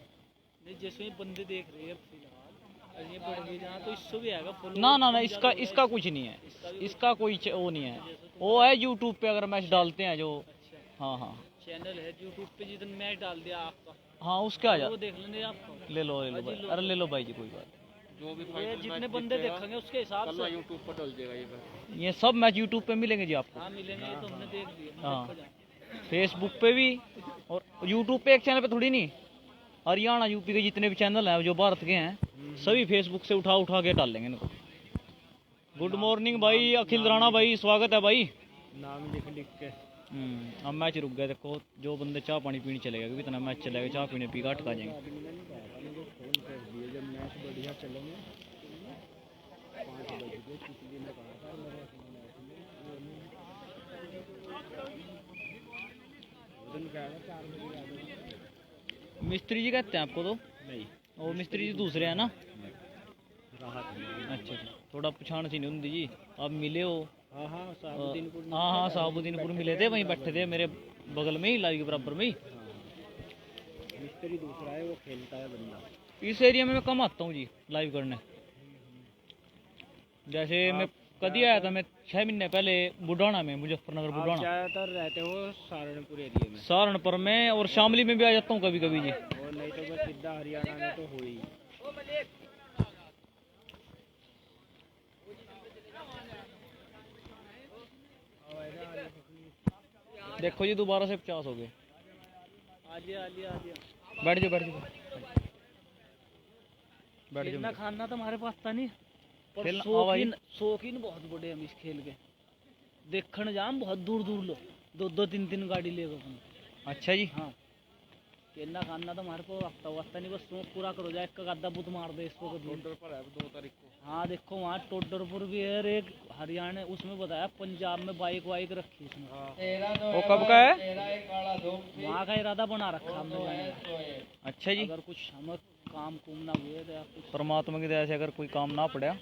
जैसे ये बंदे देख रहे हैं फिलहाल, ये बढ़ गई जहाँ तो इससे भी आएगा। ना इसका कुछ नहीं है, इसका कोई वो नहीं है। वो है यूट्यूब पे अगर मैच डालते हैं जो। हाँ हाँ चैनल है यूट्यूब पे, जितने मैच डाल दिया आपका, हाँ उसके आ जा, वो देख लेंगे आपको। ले लो भाई, अरे ले लो भाई जी, कोई बात। जो भी ये जितने बंदे देखेंगे उसके हिसाब से यूट्यूब पर डल जाएगा ये सब मैच यूट्यूब पे मिलेंगे जी आपको। हाँ मिलेंगे, ये तो हमने देख लिया। हाँ फेसबुक पे भी और यूट्यूब पे, एक चैनल पे थोड़ी नहीं, हरियाणा यूपी के जितने भी चैनल हैं जो भारत के हैं, सभी फेसबुक से उठा के डाल लेंगे इनको। गुड मॉर्निंग भाई अखिल राणा भाई, स्वागत है भाई। नाम लिख के। अब मैच रुक गया, देखो जो बंदे चाय पानी पीने चले गए, इतना मैच चलेगा, चाय पीने पी का अटका जाएंगे। जब मैच बढ़िया चलेंगे 5 बजे किसी दिन ने कहा था मेरे मिस्त्री जी कहते हैं आपको तो? नहीं, वो मिस्त्री जी दूसरे हैं ना? राहत अच्छा, थोड़ा पछाण सी नहीं होती जी। आप मिले हो? हाँ हाँ साहबुद्दीनपुर मिले थे, वहीं बैठे थे मेरे बगल में ही, लाइव के बराबर में ही। मिस्त्री दूसरा है, वो खेलता है बंदा। इस एरिया में मैं कम आता हूँ जी लाइव करने। जैसे मैं कभी आया था, मैं 6 महीने पहले बुढ़ाना में, मुजफ्फरनगर बुढ़ाना। ज़्यादातर रहते हो सहारनपुर एरिया में? सहारनपुर में और शामली में भी आ जाता हूँ कभी कभी जी। और नहीं तो बस सीधा हरियाणा में तो हो ही। देखो जी दोबारा से 50 हो गए। बैठ जाओ बैठ जाओ बैठ खेलना जाओ। खाना तो हमारे पास था नहीं, पर खेलना- हाँ भाई। शौकीन बहुत बड़े हम इस खेल के। देखने जाम बहुत दूर दूर लो, दो दो तीन तीन गाड़ी ले अपन। अच्छा जी। हाँ, खेलना खाना तो हमारे को वक्ता नहीं, बस शौक पूरा करो जाए। एक गद्दा बुत मार दे इसको टोडर पर है 2 तारीख को। हाँ देखो वहाँ टोडरपुर भी है और एक हरियाणा उसमें बताया पंजाब में बाइक वाइक रखी उसमें। वो कब का है? वहाँ का इरादा बना रखा हमने जाने का। अच्छा जी। अगर कुछ हमें काम कुम ना हुए तो या कुछ परमात्मा की दया से अगर कोई काम ना पड़ा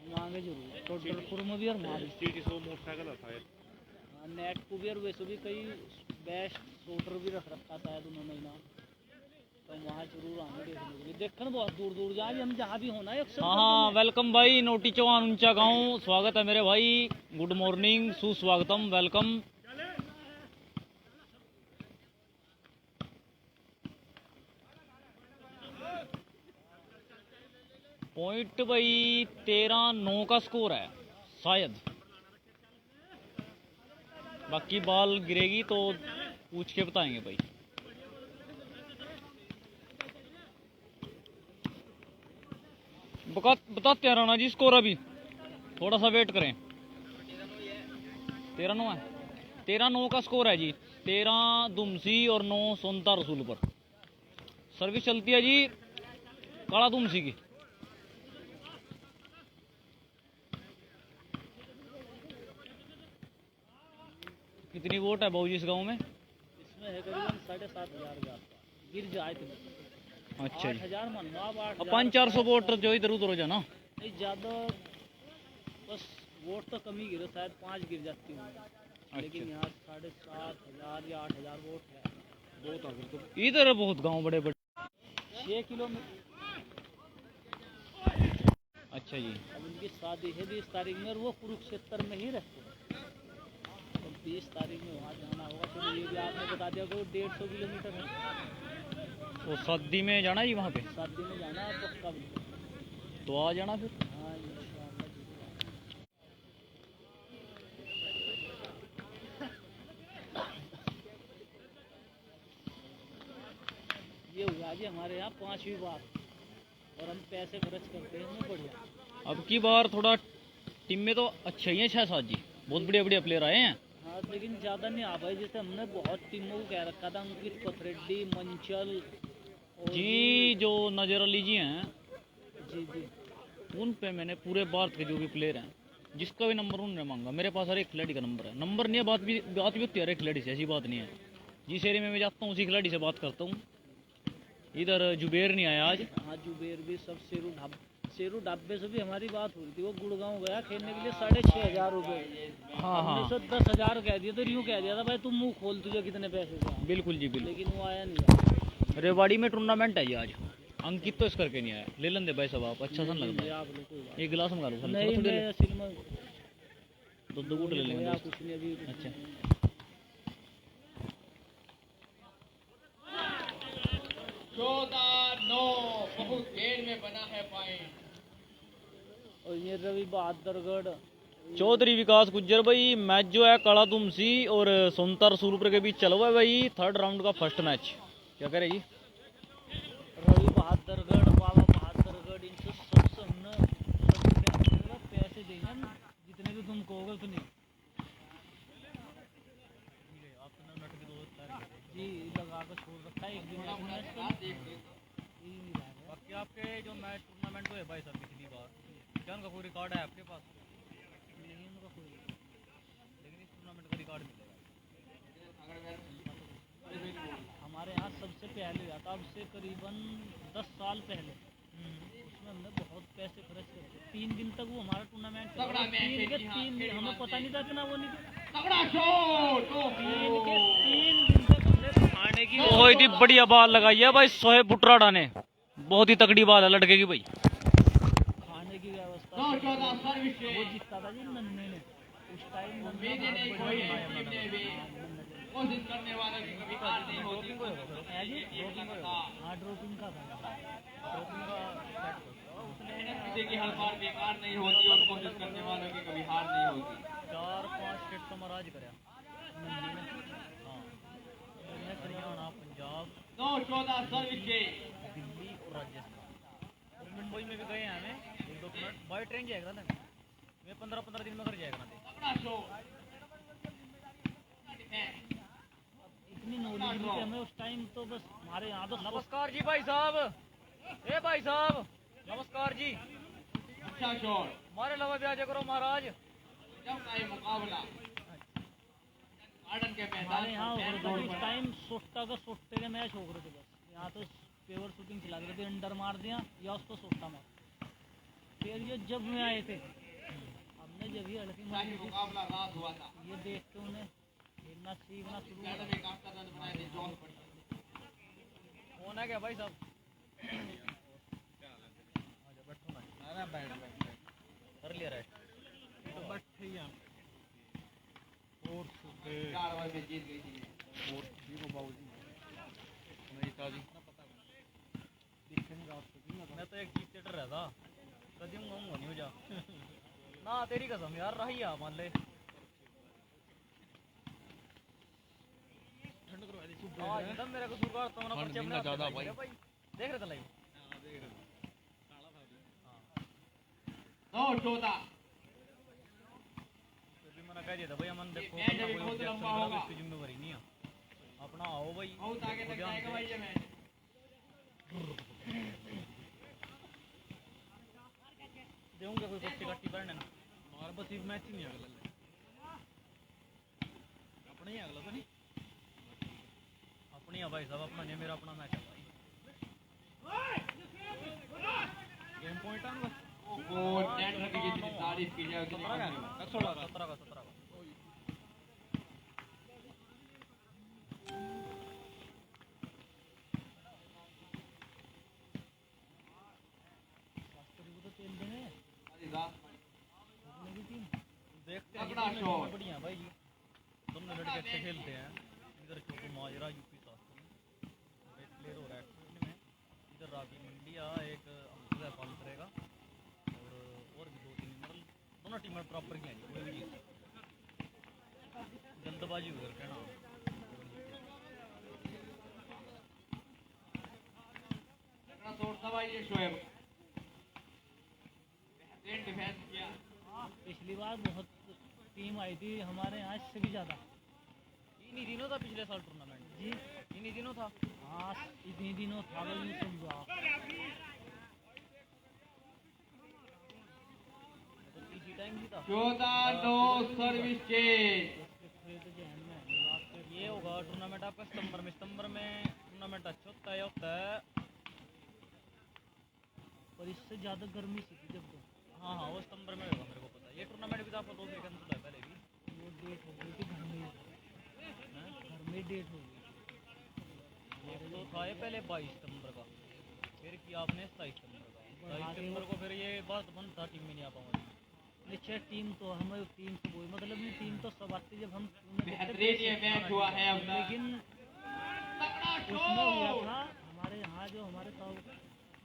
मांगे जरूर। टोडरपुर में भी और वहाँ भी मोटरसाइकिल होता है। हाँ, नेट को भी और वैसे भी कई बेस्ट शूटर भी रख रखा शायद उन्होंने ना, तो वहाँ जरूर आने देखने के लिए। देखने बहुत दूर दूर जाए हम जहाँ भी होना है अक्सर। हाँ हाँ वेलकम भाई नोटी चौहान ऊंचा गाँव, स्वागत है मेरे भाई। गुड मॉर्निंग, सुस्वागतम, वेलकम। पॉइंट भाई 13-9 का स्कोर है शायद, बाकी बॉल गिरेगी तो पूछ के बताएंगे भाई। बताते हैं राणा जी स्कोर, अभी थोड़ा सा वेट करें। 13-9 है, 13-9 का स्कोर है जी। 13 दुमसी और 9 सोनता रसूल पर। सर्विस चलती है जी काला दुमसी की। कितनी वोट है बाबू जी इस गाँव में? इसमें है करीबन 7,500 के आसपास। गिर जाए तो अच्छा जी। 8,000 मान लो आप। 8,000 500-400 वोट जो इधर उधर हो जाना। नहीं ज़्यादा, बस वोट तो कम ही गिरे, शायद 5 गिर जाती हूँ। लेकिन यहाँ 7,500 या 8,000 वोट है। बहुत अगर तो इधर बहुत गांव बड़े बड़े। 6 किलोमीटर। अच्छा जी। अब उनकी शादी है 20 तारीख में और वो कुरुक्षेत्र में ही रहते हैं। तो 20 तारीख में वहाँ जाना होगा। चलो ये भी आपने बता दिया कि 150 किलोमीटर है। तो शादी में जाना जी वहाँ पे? शादी में जाना है पक्का बिल्कुल। तो आ जाना फिर। हाँ इंशाल्लाह जरूर। ये हुआ जी हमारे यहाँ 5वीं बार, और हम पैसे खर्च करते हैं इसमें बढ़िया। अब की बार थोड़ा टीम में तो अच्छे ही हैं 6-7 जी, बहुत बढ़िया बढ़िया प्लेयर आए हैं। हाँ लेकिन ज़्यादा नहीं आ पाए। जैसे हमने बहुत टीमों को कह रखा था, अंकित पथरेड्डी, मंचल और जी जो नजर अली जी हैं, जी जी उन पे मैंने पूरे भारत के जो भी प्लेयर हैं जिसका भी नंबर उन्होंने मांगा। मेरे पास हर एक खिलाड़ी का नंबर है। नंबर नहीं है, बात भी होती है हर एक खिलाड़ी से, ऐसी बात नहीं है। जिस एरिया में मैं जाता हूँ उसी खिलाड़ी से बात करता हूँ। इधर जुबेर नहीं आया आज। हाँ जुबेर भी सब। शेरू ढाबे से भी हमारी बात हुई थी। वो गुड़गांव गया खेलने के लिए 6,500 रुपये। हाँ हाँ 10,000 कह दिया तो यूँ कह दिया था भाई तुम मुंह खोल, तुझे कितने पैसे से। बिल्कुल जी बिल्कुल। लेकिन वो आया नहीं। रेवाड़ी में टूर्नामेंट है जी आज। अंकित तो इस करके नहीं आया। ले लेंगे भाई साहब आप, अच्छा सा लगता है। आप लोग कोई बात एक गिलास मंगा लो खाली, नहीं। थोड़ा मैं असल में दो घूट ले लेंगे दोस्त। कुछ नहीं अभी। अच्छा 14-9 बहुत देर में बना है पॉइंट। और ये रवि बहादुरगढ़ चौधरी विकास गुज्जर भाई। मैच जो है काला दुमसी और सोनता रसूलपुर के बीच चला हुआ है भाई। 3rd राउंड का फर्स्ट मैच। क्या करे जी? रवि बहादुरगढ़, बाबा बहादुरगढ़, इनसे सबसे हमने पैसे देंगे हम, जितने भी तुम कहोगे उतने। जी लगा कर छोड़ रखा है एक दिन बाकी आपके जो मैच टूर्नामेंट हुए भाई साहब पिछली बार, क्या उनका कोई रिकॉर्ड है आपके पास? नहीं उनका कोई। लेकिन इस टूर्नामेंट का रिकॉर्ड मिलेगा। हमारे यहाँ सबसे पहले हुआ था, अब से करीबन 10 साल पहले। उसमें हमने बहुत पैसे खर्च करते। 3 दिन तक वो हमारा टूर्नामेंट चला। तगड़ा मैच है जी, 3 दिन हमें पता नहीं था इतना वो नहीं। तगड़ा शॉट। 3 दिन तक हमने खाने की बहुत ही बढ़िया बॉल लगाई है भाई सोहेब बुटराडा ने। बहुत ही तगड़ी बॉल है लड़के की भाई। खाने की व्यवस्था। 9-14 सर्विस वो जीतता था जी नन्हे ने उस टाइम। उम्मीदें नहीं खोई टीम ने भी। कोशिश करने वालों की कभी हार नहीं होती। हाँ ड्रोपिंग का था। किसी की हर बार बेकार नहीं होती और कोशिश करने वालों की कभी हार नहीं होती। 4-5 क्रिकेट तो महाराज करया मंडी में। हाँ हरियाणा पंजाब 9-14 सर्विस के दिल्ली और राजस्थान और मुंबई में भी गए हैं हमें 1-2 मिनट बाय ट्रेन जाएगा ना मैं 15-15 दिन में घर जाएगा ना अपना शॉट डिफेंस इतनी नॉलेज नहीं थी हमें उस टाइम तो बस हमारे यहाँ तो नमस्कार जी भाई साहब ए भाई साहब नमस्कार जी अच्छा शॉट हमारे अलावा भी आ जाया करो महाराज जब का ये मुकाबला गार्डन के मैदान हमारे यहाँ हो पर रहा था गोल कि उस पर टाइम सोट्टा का सोट्टे के मैच हो रहे थे बस यहाँ तो पेवर शूटिंग चला रहे थे अंडर मार दिया या उसको सोट्टा मार फिर ये जब में आए थे हमने जब ये हल्की शाही मारी थी मुकाबला रात हुआ था ये देख के उन्हें खेलना सीखना शुरू गार्डन कर में काफी रन बनाए थे जॉन पर होना क्या भाई साहब बैठो ना कर लिया राइट बैठे ही 4 ओवर में जीत गई थी मैं तो एक चीफ थिएटर रहता कभी कहूँगा नहीं हो जा ना तेरी कसम यार रही आ मान ले हाँ एकदम मेरा कसूर का तो मैंने पर्चे अपने ज्यादा भाई देख रहे थे लाइव 9-14 फिर भी मैंने कह दिया था भाई अमन देखो मैच अभी कोई बहुत objection लंबा करा तो होगा। इसकी जिम्मेवारी नहीं है अपना आओ भाई बहुत आगे तक ध्यान जाएगा से। भाई ये मैच देऊंगा कोई पट्टी कट्टी पड़ने ना हमारे बस एक मैच ही नहीं अगला अपना ही अगला तो नहीं अपनी है भाई साहब अपना नहीं मेरा अपना मैच है भाई गेम पॉइंट है ना वो नेट रन की जितनी तारीफ की जाए उतनी कम नहीं। 17 का तो तेल देंगे सारी रात अपने की टीम देखते हैं तगड़ा कि शॉट। बढ़िया भाई जी दोनों लड़के अच्छे खेलते हैं इधर छोटू माजरा यूपी शास्त्री एक प्लेयर हो रहा है में इधर राबी मंडिया एक अमजद है फॉल करेगा और भी 2-3 मतलब दोनों टीमें प्रॉपर की हैं कोई भी चीज़ जल्दबाजी हो करके ना तगड़ा शॉट था भाई ये शोएब बेहतरीन डिफेंस किया पिछली बार बहुत टीम आई थी हमारे यहाँ इससे भी ज़्यादा इन्हीं दिनों था पिछले साल टूर्नामेंट जी इन्हीं दिनों था हाँ इतनी दिनों था भाई समझो तो इसी टाइम भी था 14-9 सर्विस के ये होगा टूर्नामेंट आपका सितंबर में टूर्नामेंट अच्छा होता है पर इससे ज़्यादा गर्मी सी थी जब तो हाँ वो सितंबर में होगा मेरे को पता है ये टूर्नामेंट भी तो आपको 2 वीक कैंसिल है पहले भी वो डेट हो गई थी घर में डेट हो गई एक तो था ये पहले 22 सितंबर का फिर किया आपने 27 सितंबर का 22 सितंबर को फिर ये बात बंद था टीम में नहीं आ पाऊंगा निश्चय टीम तो हमें टीम से कोई मतलब नहीं टीम तो सब आती जब हम बेहतरीन ये मैच हुआ है अब तक। लेकिन तगड़ा उसमें हुआ शॉट था हमारे यहाँ जो हमारे ताऊ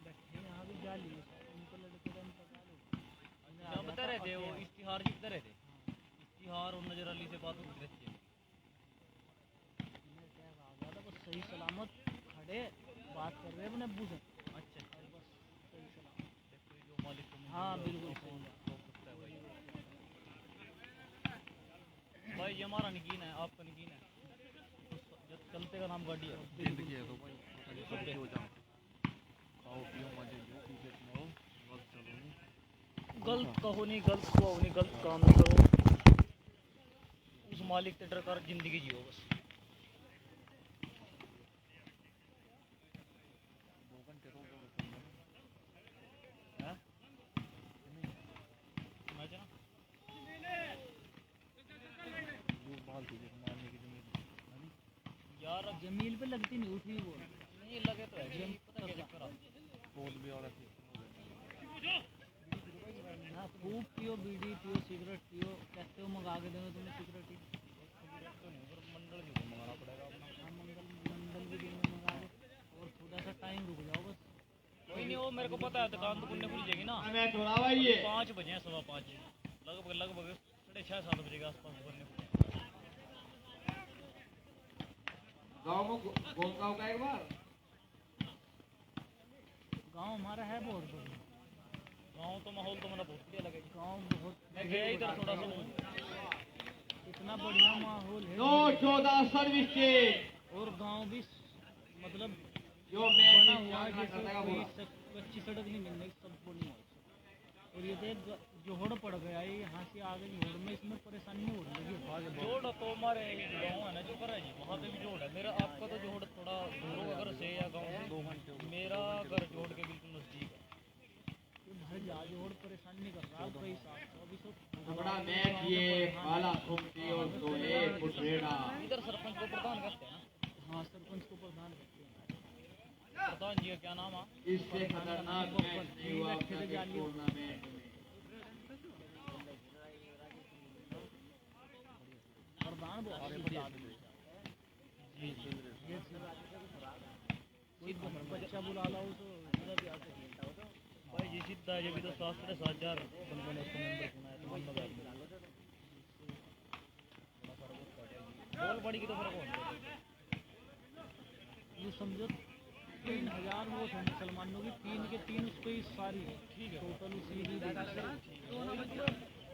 बैठे यहाँ भी जा लिए उनको लड़के का पता नहीं क्या बता रहे थे वो इश्तिहार जीतते रहे थे इश्तिहार और नजर अली से बात होती रहती है बस सही सलामत खड़े बात कर रहे हैं अपने अब्बू से अच्छा बस सही सलामत जो मालिक हाँ बिल्कुल सही भाई ये हमारा निकीन है आपका निकीन है जब चलते का नाम गाड़ी है जिंदगी है तो भाई हो जाओ खाओ पियो मजे लो क्रिकेट में गलत कहो नहीं गलत कहो नहीं गलत काम नहीं करो उस मालिक से डर कर जिंदगी जियो बस हैं? मैच है ना? यार अब जमील पे लगती नहीं उठी वो नहीं लगे तो है पता क्या चक्कर बोल भी और ना खूब पियो बीड़ी पियो सिगरेट पियो कहते हो मंगा के देंगे तुम्हें सिगरेट ही मंडल भी मंगाना पड़ेगा अपना हाँ मंडल भी देंगे मंगा के और थोड़ा सा टाइम रुक जाओ बस कोई नहीं वो मेरे को पता है दुकान तो खुलने खुल जाएगी ना मैच हो रहा भाई ये 5 बजे 5:15 लगभग 6:30 बजे के आसपास बनने को। गाँव में घूमगाँव का एक बार गांव हमारा है बहुत बढ़िया। गाँव तो माहौल तो मेरा बहुत बढ़िया लगा। गांव बहुत मैं गया इधर थोड़ा सा, इतना बढ़िया माहौल है 9-14 सर्विस चेंज और गांव भी मतलब जो बना मैच हुआ है करता जैसे है कोई वो कच्ची सड़क नहीं मिलने की, सब बनी हुई है। और ये देख जोहड़ पड़ गया है, यहाँ से आगे जोहड़ में इसमें परेशानी नहीं हो रही है। जोड़ तो हमारे गाँव है ना जो कर है जी, वहाँ पे भी जोड़ है। मेरा आपका तो जोड़ थोड़ा दूर होगा घर से या गाँव से 2 घंटे, मेरा घर जोड़ के बिल्कुल नजदीक है। ये भाई जा जोहड़ परेशान नहीं कर रहा कई साल से। अभी तो बड़ा मैच ये बाला सुमती और दोहे पुटरेड़ा इधर सरपंच को प्रधान करते हैं ना, हाँ सरपंच को प्रधान करते हैं। प्रधान जी का क्या नाम है? इससे खतरनाक मैच नहीं हुआ अपना के टूर्नामेंट में। प्रधान बहुत बढ़िया आदमी है। जी जी। ये कोई बच्चा बुला लाओ तो इधर भी आके खेलता होगा। भाई जी सीधा जब भी तो 7-7,500 बंदों ने उसको मेंबर बनाया तो बंदा बैठ गया। बॉल बड़ी की तो फर्क होता है। ये समझो 3,000 वो थे मुसलमानों की, 3 के 3 उस पे ही सारी ठीक है। टोटल उसी ही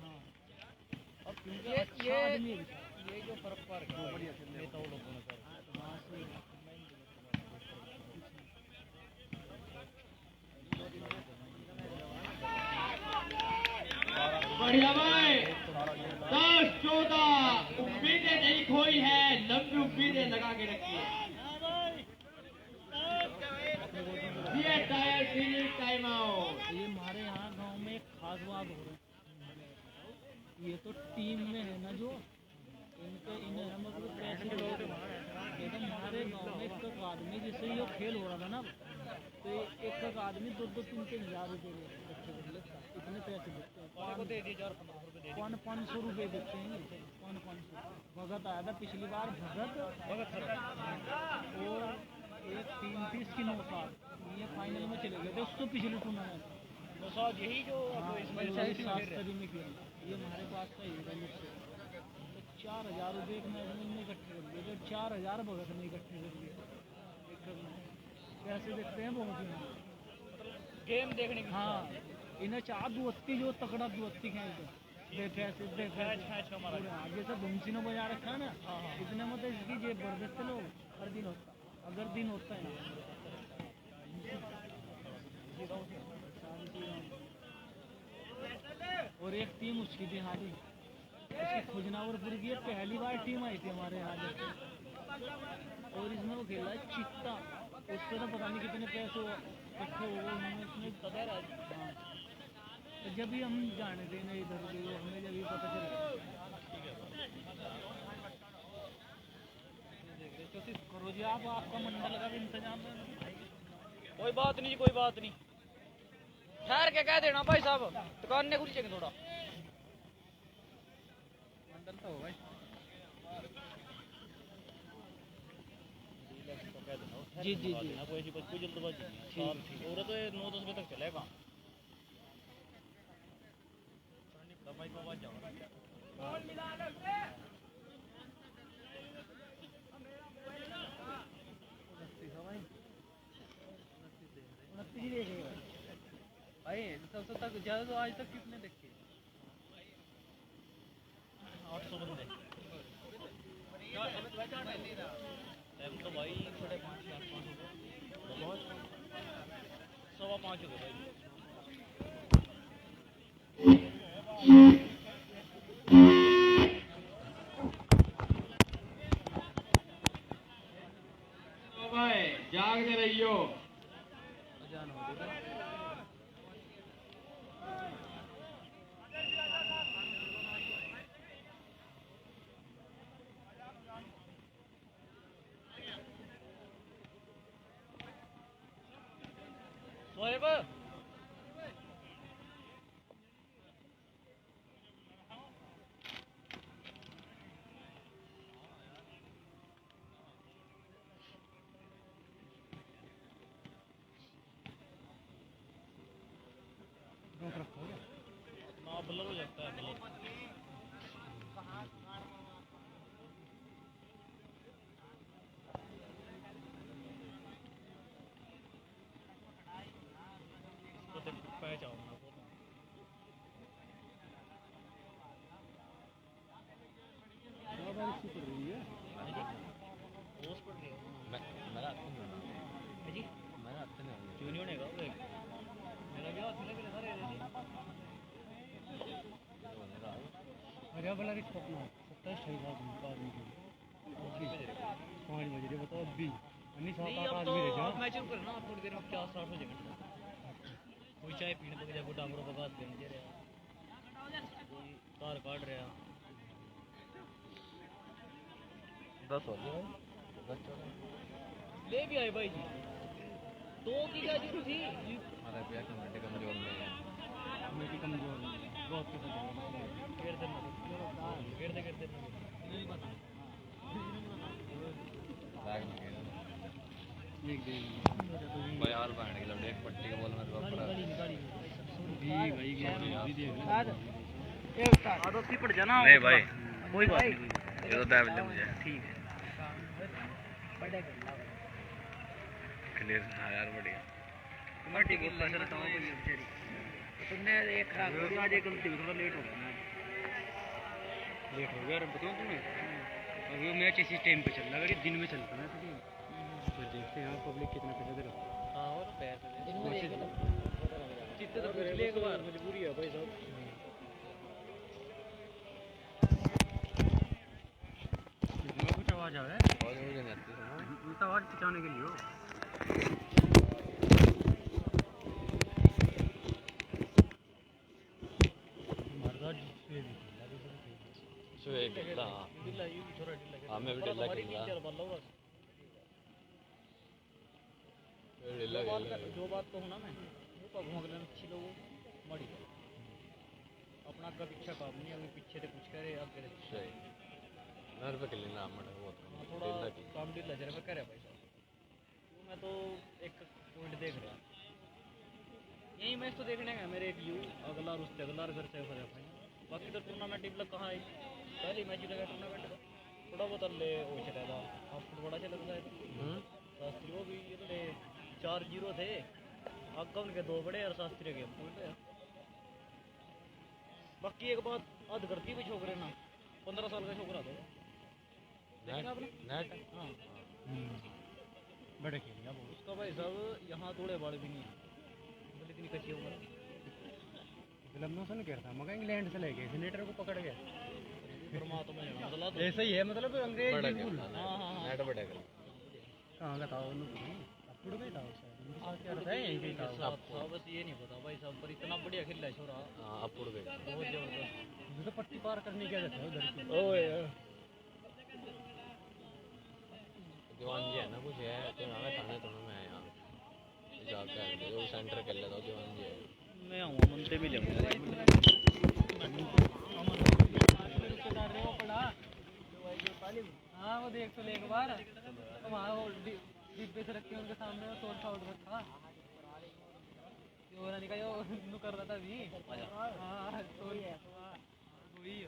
हाँ। अब क्योंकि अच्छा आदमी है ये जो फर्क पड़ गया नेताओं लोगों ने कर वहाँ से बढ़िया भाई 10-14 उम्मीदें नहीं खोई है, लंबी उम्मीदें लगा के रखी है। ये टायर फिनिश टाइम आउट। ये हमारे यहाँ गांव में एक खास बात हो रही है। ये तो टीम में है ना जो इनके इन्हें हम मतलब पैसे देते हैं। लेकिन हमारे गांव में एक आदमी जिससे ये खेल हो रहा था ना, तो एक आदमी 2-3 हज़ार रुपये लेता, इतने पैसे देते हैं। को दे दिए 400-1500 रुपये दे 500 रुपये देते हैं, 500। भगत आया था पिछली बार, भगत और एक 3 की 9 साल ये फाइनल में चले गए थे उसको पिछले टूर्नामेंट तो साहब यही जो अब इसमें शास्त्री में खेल ये हमारे पास का ही है। तो 4,000 रुपये एक मैच में इन्हें इकट्ठे कर दिए, तो 4,000 भगत ने इकट्ठे कर दिए एक पैसे देखते हैं बहुत ही गेम देखने की हाँ। इन्हें चाह दुअत्ती जो तकड़ा दुअत्ती खेलते दे पैसे दे पैसे हमारा जैसे धुमसिनो बजा रखा है ना, इतने मतलब इसकी जेब भर देते लोग हर दिन होता, अगर दिन होता है ना। और एक टीम उसकी थी हारी, उसकी खुजनावरपुर की पहली बार टीम आई थी हमारे यहाँ जैसे, और इसमें वो खेला है चित्ता, उस पर तो पता नहीं कितने पैसे इकट्ठे हो गए उन्होंने उसमें पता है। हाँ तो जब भी हम जाने थे ना इधर भी हमें जब भी पता चला करो जी आप, आपका मंडल का भी इंतजाम है। कोई बात नहीं जी, कोई बात नहीं, ठहर के कह देना भाई साहब, दुकान ने खुली चाहिए थोड़ा मंडल तो होगा जी जी जी। कोई ऐसी कोई जल्दबाजी नहीं, और तो 9-10 बजे तक चलेगा। भाई तो आवाज जाओ भाई सबसे तक ज़्यादा तो आज तक कितने देखे 800 बंदे टाइम तो भाई 5:30 5:15 हो गए भाई। भाई जागते रहियो। सोएब ना ब्लर हो जाता है ब्लर। अरे वाला रिस्क अपना 27-28 आदमी के 5 बजे बताओ अभी नहीं 7-8 आदमी रह जा मैच शुरू करना थोड़ी देर में 50-60 हो जाएगा कोई चाय पीने को जाए, कोई डाबरों का बात देने दे रहा, कोई कार काट रहा। 10 हो गए ले भी आए भाई जी, तो की क्या जरूरत थी? हमारा भैया कमेटी कमजोर नहीं है। कमेटी कमजोर है बहुत कुछ घेर दे एक दे भाई हाल बैठ के लौटे एक पट्टी के बोल मेरे ऊपर भाई देख आदत ही पड़ जाना। नहीं भाई कोई बात नहीं, ये तो दाब ले मुझे ठीक है। क्लियर था यार बढ़िया। कमेटी की पैसा रहता हूँ बेचारी, तुमने एक खराब कर दिया, आज एक गलती थोड़ा लेट हो गया। लेट हो गया यार बताऊँ तुम्हें अभी मैच इसी टाइम पे चल रहा है, अगर ये दिन में चलता ना तो फिर देखते हैं पब्लिक कितना पैसा दे रहा है। हाँ और पैसे जितने तो पूछ ले एक बार, मजबूरी है भाई साहब। कितना कुछ आवाज आ रहा है और मुझे नहीं आती समझ। उल्टा आवाज पहुंचाने के लिए हो। सो एक कितना हां मैं भी डल्ला खेलना जो बात तो हूँ ना मैं वो तो घूम लेना अच्छी लोगों मड़ी अपना का पीछा काम नहीं, अभी पीछे से कुछ करे आगे सही नर पे खेलना मड़ा वो थोड़ा काम ढीला जरा मैं करे भाई साहब। मैं तो एक पॉइंट देख रहा, यही मैच तो देखने का मेरे एक यू अगला और उससे अगला घर से हो जाए। बाकी तो टूर्नामेंट टीम लग कहाँ आई, पहले मैच लगा टूर्नामेंट का थोड़ा बहुत ले वो चला था, आपको बड़ा चला था शास्त्री वो भी ये 4-0 थे, आगे उनके 2 बड़े और शास्त्री के पॉइंट है। बाकी एक बात अध करती भी छोकरे ना 15 साल का छोकरा था देखा आपने नेट हाँ बड़े खेल गया बहुत। उसका भाई साहब यहाँ थोड़े बाल भी नहीं है, बोले इतनी कच्ची उम्र लखनऊ से नहीं कह रहा था मगर इंग्लैंड से लेके सेनेटर को पकड़ गया। परमात्मा ने मतलब तो ऐसा ही है मतलब अंग्रेज बड़ा बिल्कुल। हाँ नेट बड़ा कर कहाँ का था उड़ गई था शायद क्या रहता है यहीं पे था। साहब बस ये नहीं पता भाई साहब, पर इतना बढ़िया खेल रहा है छोरा, हां अब उड़ गए बहुत जबरदस्त। मुझे तो पट्टी पार करने क्या रहता है उधर की। ओए दीवान जी है ना कुछ है तो हमें थाने तो मैं यहां जाके आए जो सेंटर कर लेता दीवान जी है मैं आऊँगा मनते भी लेऊँगा हाँ वो देख तो ले एक बार वहाँ वो डिब्बे से रखे उनके सामने तोड़ फोड़ रखा यो नहीं का यो नु कर रहा था अभी हाँ तो वही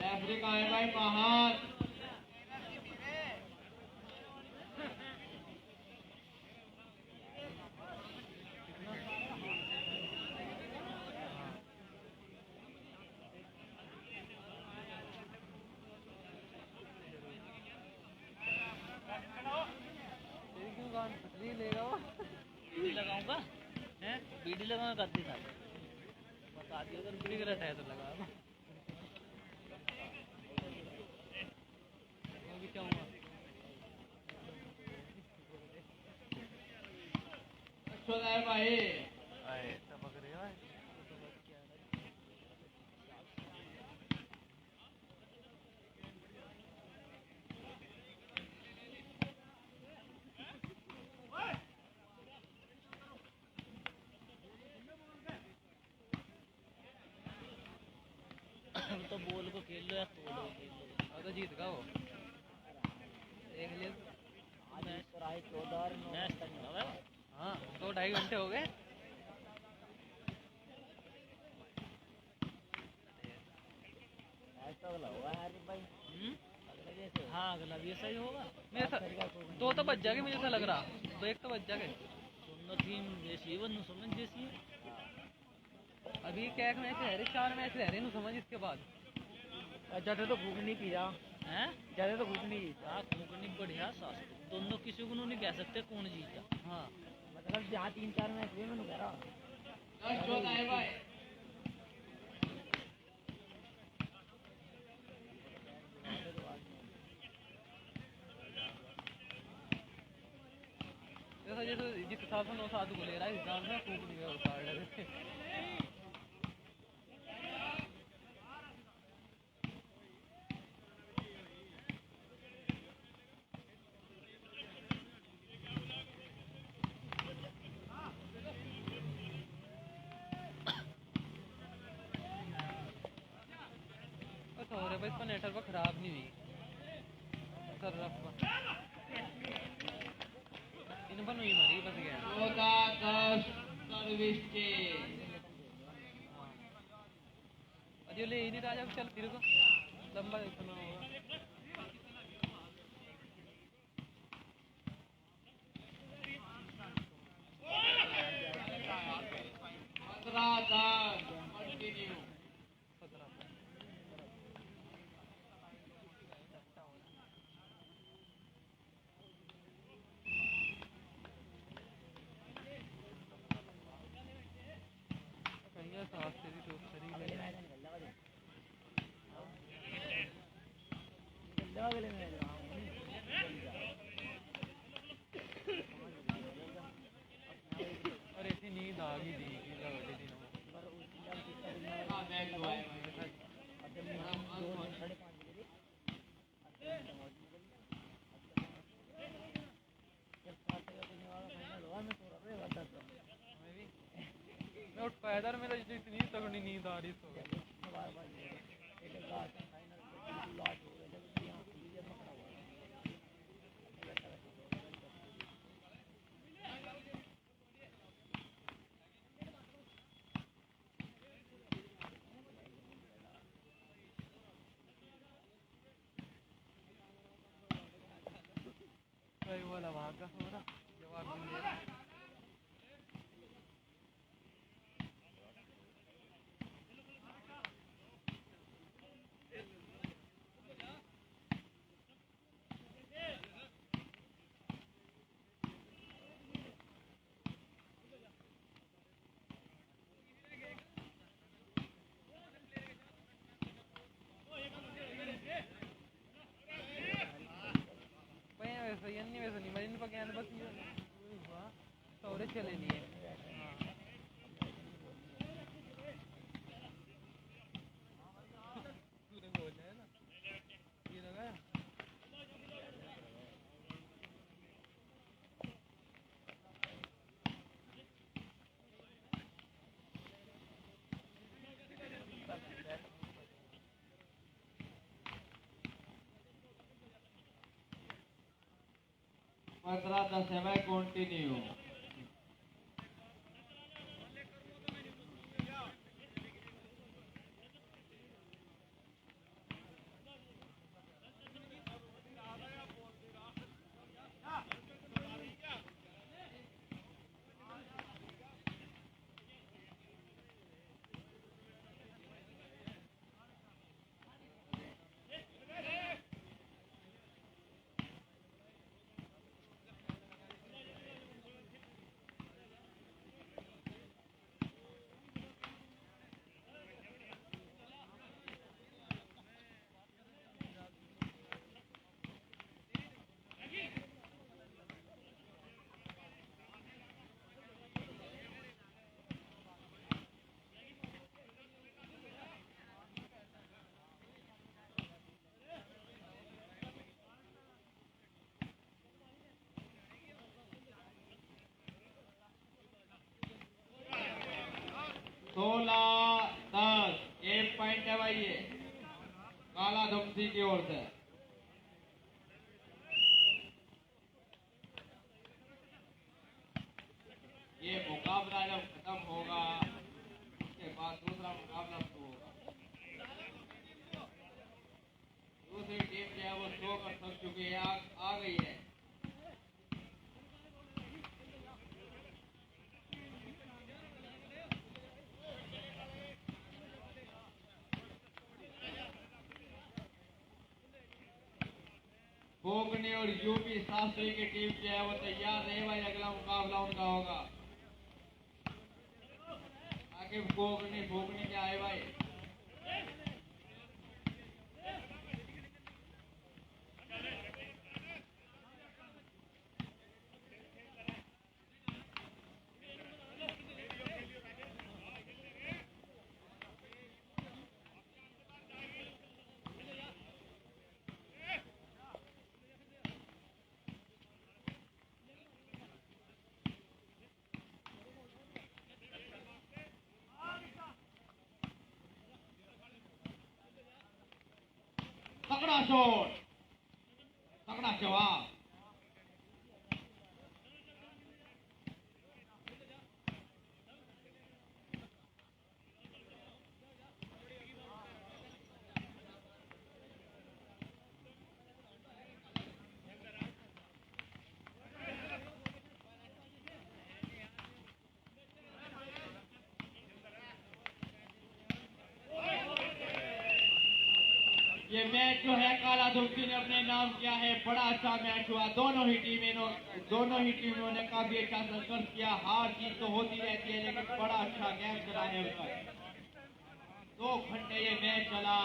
रेफरी का है भाई बाहर। बीडी लगाऊंगा हैं, बीडी लगाऊंगा गद्दी था बता दिया अगर बीडी रहता है तो लगा भी चाहूँगा। अच्छा है भाई तो बॉल को खेल लो या तोड़ो खेल लो, तो जीत गया वो देख लिया मैच पर आए 14 मैच तक मिला है। हाँ 2-2.5 घंटे हो गए हाँ अगला भी ऐसा ही होगा। मेरे साथ तो बच जाएगा, मुझे ऐसा लग रहा, ब्रेक तो बच जाएगा। दोनों टीम जैसी है, वरना समझ जैसी है। अभी क्या एक मैच रह रहे, 4 मैच रह रहे हैं समझ। इसके बाद ज़्यादा तो भूख नहीं पी रहा है, ज़्यादा तो भूख नहीं। हाँ भूख नहीं बढ़िया सास दोनों, किसी को नहीं कह सकते कौन जीता। हाँ मतलब जहाँ 3-4 मैच हुए मैंने कह रहा। जैसा जैसे जिस हिसाब से 9-7 को ले रहा है, इस हिसाब से फूक नहीं गया उतार लगे। हो रहा भाई, इसका नेटवर्क खराब नहीं हुई सर इन पर नहीं मरी बस गया। अजय ले ही नहीं राजा, चल फिर को लंबा इतना होगा। अरे इतनी नींद आ गई थी मैं उठ पाया था, मेरा इतनी तगड़ी नींद आ रही सो वाला भागा हो रहा जवाब नहीं दे रहा। वैसे नहीं मरीन पर ज्ञान बस ये सौरे चले लिए। तूने बोला है ना ये लगाया the semi continue. सोलह 10 एक पॉइंट है भाई ये काला धमसी की ओर से। ये मुकाबला जब खत्म होगा उसके बाद दूसरा मुकाबला शुरू होगा। सोकर थक चुके हैं, आ गई है। कोकनी और यूपी शास्त्री की टीम जो है वो तैयार रहे भाई, अगला मुकाबला उनका होगा। आगे कोकनी भोकनी क्या है भाई। तगड़ा शॉट, तगड़ा जवाब। ये मैच जो है काला धोती ने अपने नाम किया है। बड़ा अच्छा मैच हुआ, दोनों ही टीमों ने काफी अच्छा संघर्ष किया। हार जीत तो होती रहती है, लेकिन बड़ा अच्छा गेम चला है उनका। 2 घंटे ये मैच चला,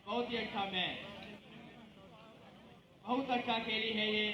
बहुत ही अच्छा मैच, बहुत अच्छा खेली है ये।